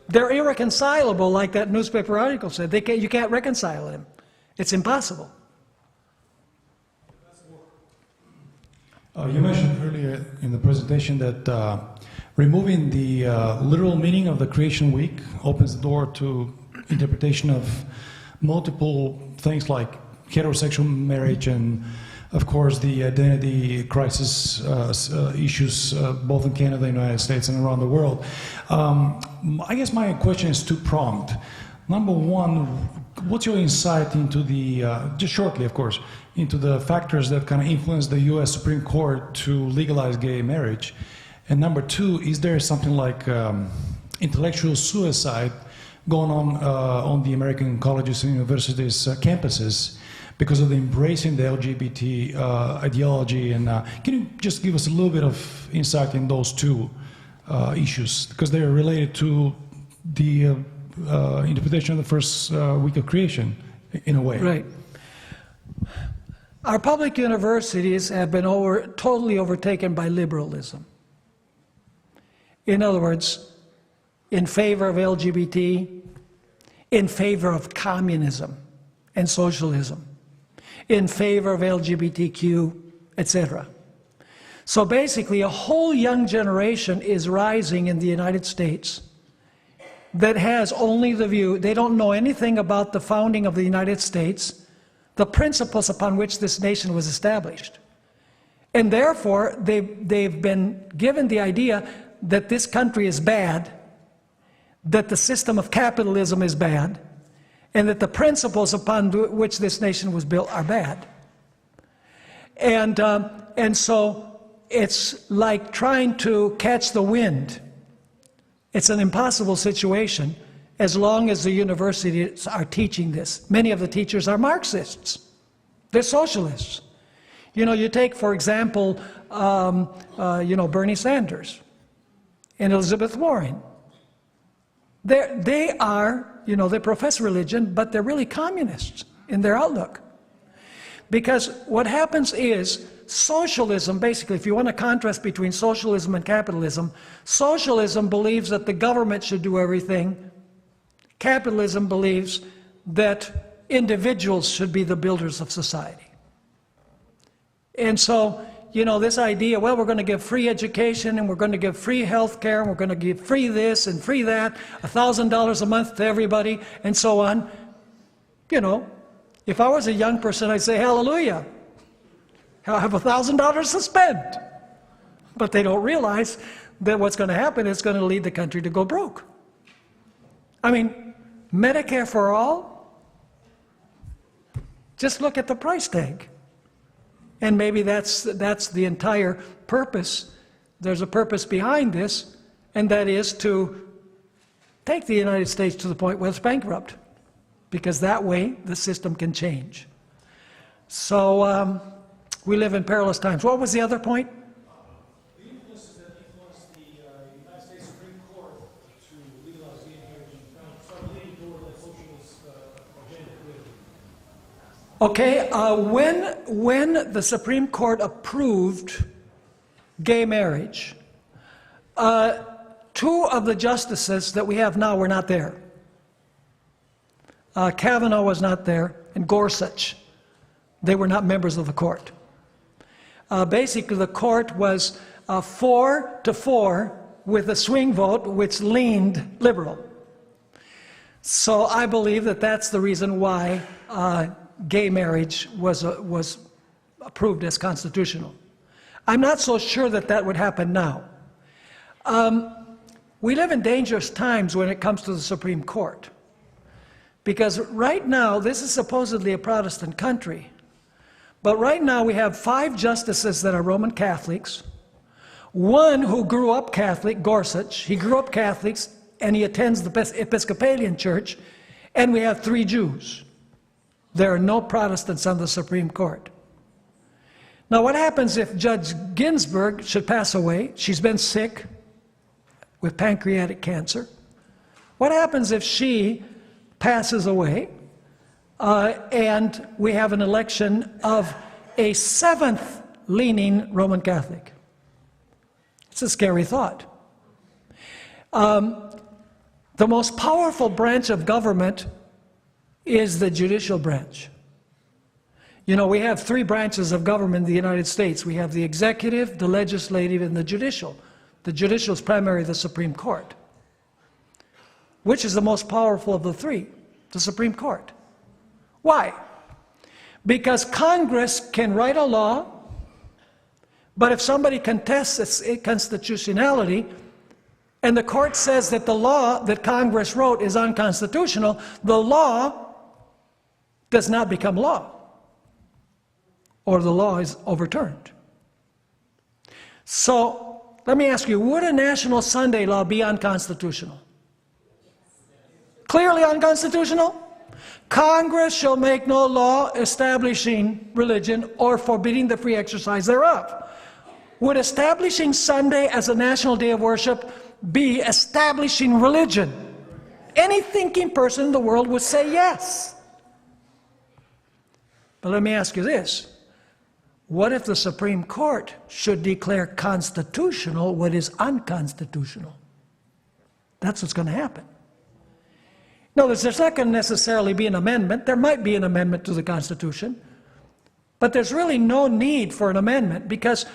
They're irreconcilable, like that newspaper article said. You can't reconcile them. It's impossible. You mentioned earlier in the presentation that removing the literal meaning of the creation week opens the door to interpretation of multiple things like heterosexual marriage and, of course, the identity crisis issues both in Canada, the United States, and around the world. I guess my question is two-pronged. Number one, what's your insight into the, just shortly, of course, into the factors that kind of influence the U.S. Supreme Court to legalize gay marriage? And number two, is there something like intellectual suicide going on the American colleges and universities campuses because of the embracing the LGBT ideology? And can you just give us a little bit of insight in those two issues? Because they're related to the interpretation of the first week of creation, in a way. Right. Our public universities have been totally overtaken by liberalism. In other words, in favor of LGBT, in favor of communism and socialism, in favor of LGBTQ, etc. So basically, a whole young generation is rising in the United States that has only the view, they don't know anything about the founding of the United States, the principles upon which this nation was established. And therefore, they've been given the idea that this country is bad, that the system of capitalism is bad, and that the principles upon which this nation was built are bad. And so it's like trying to catch the wind. It's an impossible situation as long as the universities are teaching this. Many of the teachers are Marxists. They're socialists. You know, you take, for example, Bernie Sanders and Elizabeth Warren. They are, they profess religion, but they're really communists in their outlook. Because what happens is socialism, basically, if you want to contrast between socialism and capitalism, socialism believes that the government should do everything. Capitalism believes that individuals should be the builders of society. And so, you know, this idea, well, we're going to give free education and we're going to give free health care and we're going to give free this and free that, $1,000 a month to everybody, and so on. You know, if I was a young person, I'd say, hallelujah. I'll have $1,000 to spend. But they don't realize that what's going to happen is going to lead the country to go broke. I mean, Medicare for all, just look at the price tag. And maybe that's the entire purpose. There's a purpose behind this, and that is to take the United States to the point where it's bankrupt, because that way the system can change. So we live in perilous times. What was the other point? The influences that influenced the United States Supreme Court to legalize gay marriage and start leaning toward the socialist agenda. Okay, when the Supreme Court approved gay marriage, two of the justices that we have now were not there. Kavanaugh was not there, and Gorsuch. They were not members of the court. Basically, the court was 4-4 with a swing vote which leaned liberal. So I believe that that's the reason why gay marriage was approved as constitutional. I'm not so sure that that would happen now. We live in dangerous times when it comes to the Supreme Court. Because right now, this is supposedly a Protestant country. But right now we have 5 justices that are Roman Catholics, one who grew up Catholic, Gorsuch. He grew up Catholics and he attends the Episcopalian Church, and we have 3 Jews. There are no Protestants on the Supreme Court. Now what happens if Judge Ginsburg should pass away? She's been sick with pancreatic cancer. What happens if she passes away? And we have an election of a 7th leaning Roman Catholic. It's a scary thought. The most powerful branch of government is the judicial branch. You know, we have 3 branches of government in the United States. We have the executive, the legislative, and the judicial. The judicial is primarily the Supreme Court. Which is the most powerful of the 3? The Supreme Court. Why? Because Congress can write a law, but if somebody contests its constitutionality, and the court says that the law that Congress wrote is unconstitutional, the law does not become law, or the law is overturned. So, let me ask you, would a national Sunday law be unconstitutional? Clearly unconstitutional? Congress shall make no law establishing religion or forbidding the free exercise thereof. Would establishing Sunday as a national day of worship be establishing religion? Any thinking person in the world would say yes. But let me ask you this. What if the Supreme Court should declare constitutional what is unconstitutional? That's what's going to happen. Notice, there's not going to necessarily be an amendment. There might be an amendment to the Constitution, but there's really no need for an amendment because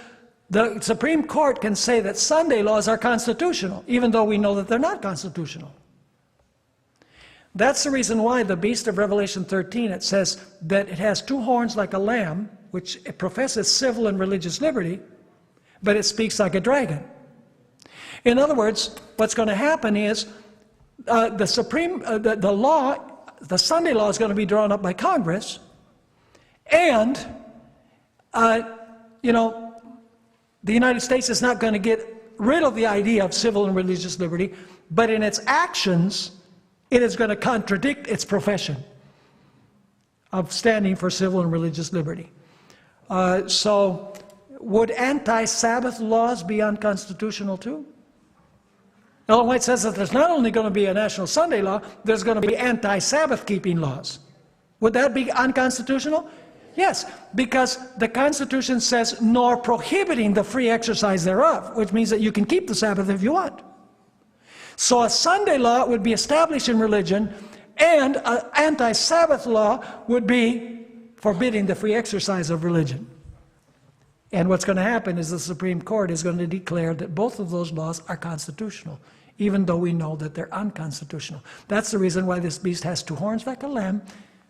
the Supreme Court can say that Sunday laws are constitutional, even though we know that they're not constitutional. That's the reason why the beast of Revelation 13, it says that it has 2 horns like a lamb, which it professes civil and religious liberty, but it speaks like a dragon. In other words, what's going to happen is the Sunday law is going to be drawn up by Congress, and you know, the United States is not going to get rid of the idea of civil and religious liberty, but in its actions, it is going to contradict its profession of standing for civil and religious liberty. So, would anti-Sabbath laws be unconstitutional too? Ellen White says that there's not only going to be a national Sunday law, there's going to be anti-Sabbath keeping laws. Would that be unconstitutional? Yes, because the Constitution says, nor prohibiting the free exercise thereof, which means that you can keep the Sabbath if you want. So a Sunday law would be established in religion, and an anti-Sabbath law would be forbidding the free exercise of religion. And what's going to happen is the Supreme Court is going to declare that both of those laws are constitutional, even though we know that they're unconstitutional. That's the reason why this beast has two horns like a lamb,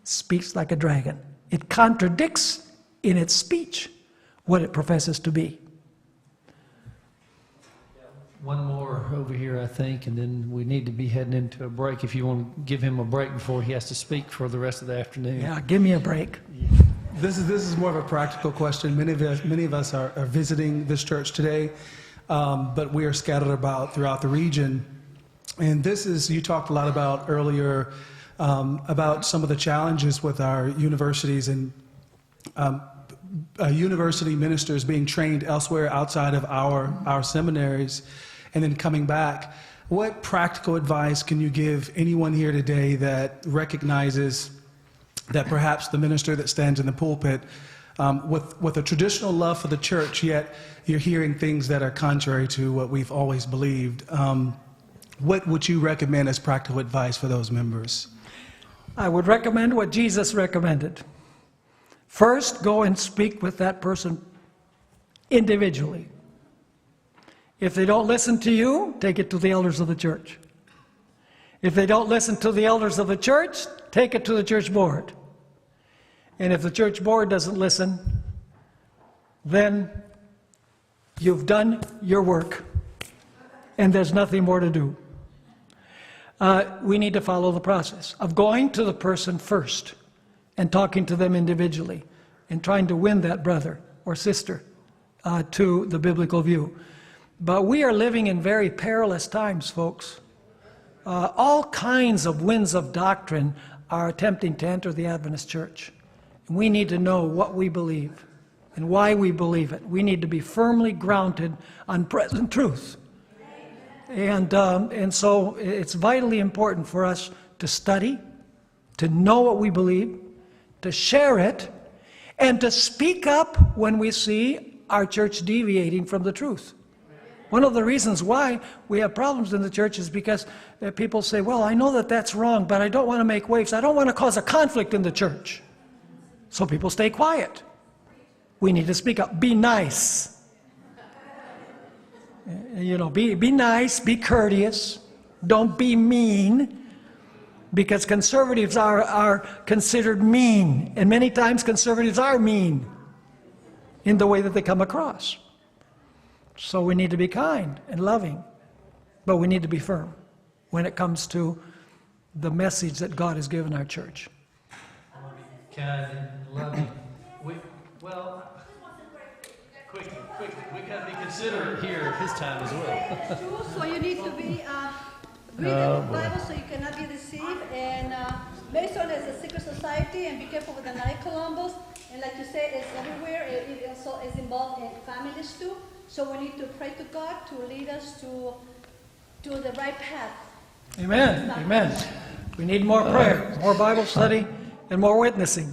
speaks like a dragon. It contradicts in its speech what it professes to be. One more over here, I think, and then we need to be heading into a break. If you want to give him a break before he has to speak for the rest of the afternoon. Yeah, give me a break. This is more of a practical question. Many of us are visiting this church today, but we are scattered about throughout the region. And this is, you talked a lot about earlier, about some of the challenges with our universities and university ministers being trained elsewhere outside of our seminaries and then coming back. What practical advice can you give anyone here today that recognizes that perhaps the minister that stands in the pulpit with a traditional love for the church, yet you're hearing things that are contrary to what we've always believed? What would you recommend as practical advice for those members? I would recommend what Jesus recommended. First, go and speak with that person individually. If they don't listen to you, take it to the elders of the church. If they don't listen to the elders of the church, take it to the church board. And if the church board doesn't listen, then you've done your work and there's nothing more to do. We need to follow the process of going to the person first and talking to them individually and trying to win that brother or sister to the biblical view. But we are living in very perilous times, folks. All kinds of winds of doctrine are attempting to enter the Adventist church. And we need to know what we believe and why we believe it. We need to be firmly grounded on present truth. And so it's vitally important for us to study, to know what we believe, to share it, and to speak up when we see our church deviating from the truth. One of the reasons why we have problems in the church is because people say, well, I know that that's wrong, but I don't want to make waves. I don't want to cause a conflict in the church. So people stay quiet. We need to speak up. Be nice. You know, be nice, be courteous. Don't be mean, because conservatives are considered mean. And many times conservatives are mean in the way that they come across. So we need to be kind and loving, but we need to be firm when it comes to the message that God has given our church. Kind and loving. Quickly, we got to be considerate here of his time as well. So you need to be reading the Bible so you cannot be deceived. And Mason is a secret society, and be careful with the night Columbus. And like you say, it's everywhere. It also is involved in families too. So we need to pray to God to lead us to the right path. Amen. Amen. We need more prayer, more Bible study, and more witnessing.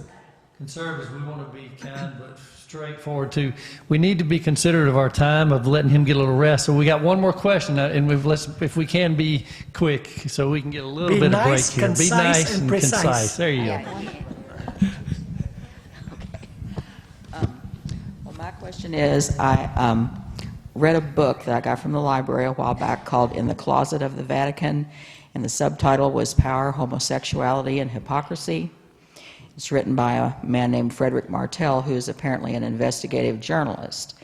Conservatives, we want to be kind but straightforward too. We need to be considerate of our time, of letting him get a little rest. So we got one more question, and if we can be quick, so we can get a little bit of break here. Be nice and concise. There you go. Well, my question is, I read a book that I got from the library a while back called In the Closet of the Vatican, and the subtitle was Power, Homosexuality, and Hypocrisy. It's written by a man named Frederick Martel, who is apparently an investigative journalist.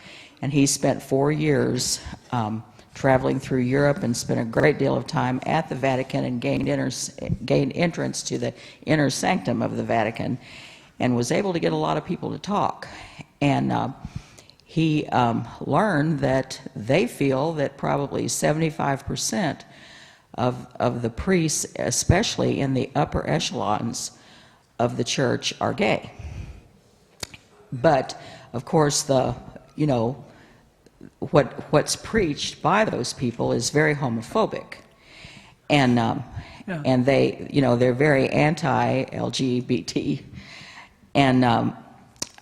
And he spent 4 years traveling through Europe and spent a great deal of time at the Vatican and gained entrance to the inner sanctum of the Vatican and was able to get a lot of people to talk. And he learned that they feel that probably 75% of the priests, especially in the upper echelons of the church, are gay. But of course, what's preached by those people is very homophobic, and they, they're very anti-LGBT, and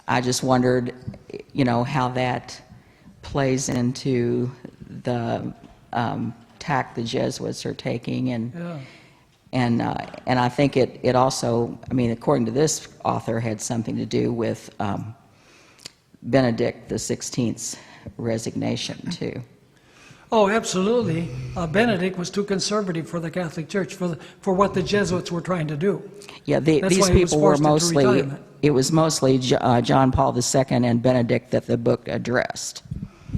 I just wondered, how that plays into the tack the Jesuits are taking, and I think it also, according to this author, had something to do with Benedict XVI's resignation too. Oh, absolutely. Benedict was too conservative for the Catholic Church, for what the Jesuits were trying to do. Yeah, That's these why he was people were forced into mostly, retirement. it was mostly John Paul II and Benedict that the book addressed.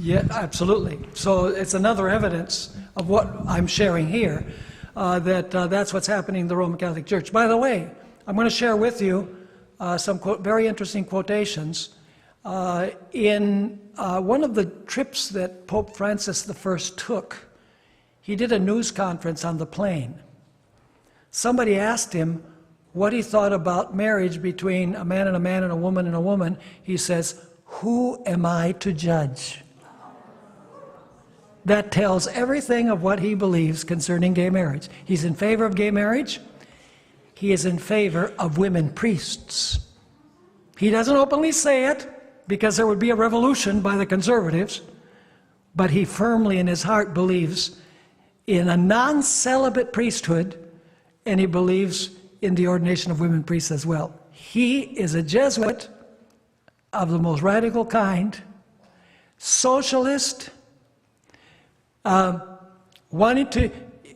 Yeah, absolutely. So it's another evidence of what I'm sharing here, that's what's happening in the Roman Catholic Church. By the way, I'm going to share with you some very interesting quotations. In one of the trips that Pope Francis I took, he did a news conference on the plane. Somebody asked him what he thought about marriage between a man and a man and a woman and a woman. He says, "Who am I to judge?" That tells everything of what he believes concerning gay marriage. He's in favor of gay marriage. He is in favor of women priests. He doesn't openly say it, because there would be a revolution by the conservatives, but he firmly in his heart believes in a non-celibate priesthood, and he believes in the ordination of women priests as well. He is a Jesuit of the most radical kind, socialist,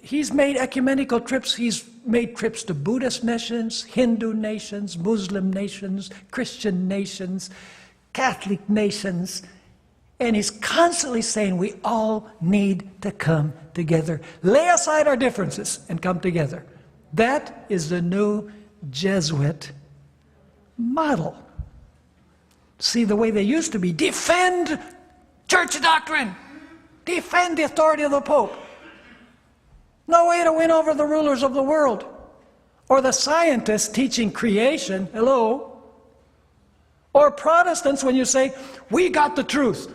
he's made ecumenical trips. He's made trips to Buddhist nations, Hindu nations, Muslim nations, Christian nations, Catholic nations, and he's constantly saying we all need to come together. Lay aside our differences and come together. That is the new Jesuit model. See, the way they used to be, defend church doctrine, defend the authority of the Pope. No way to win over the rulers of the world. Or the scientists teaching creation, hello. Or Protestants, when you say, we got the truth.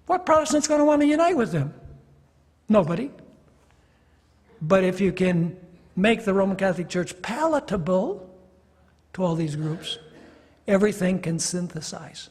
What Protestant's going to want to unite with them? Nobody. But if you can make the Roman Catholic Church palatable to all these groups, everything can synthesize.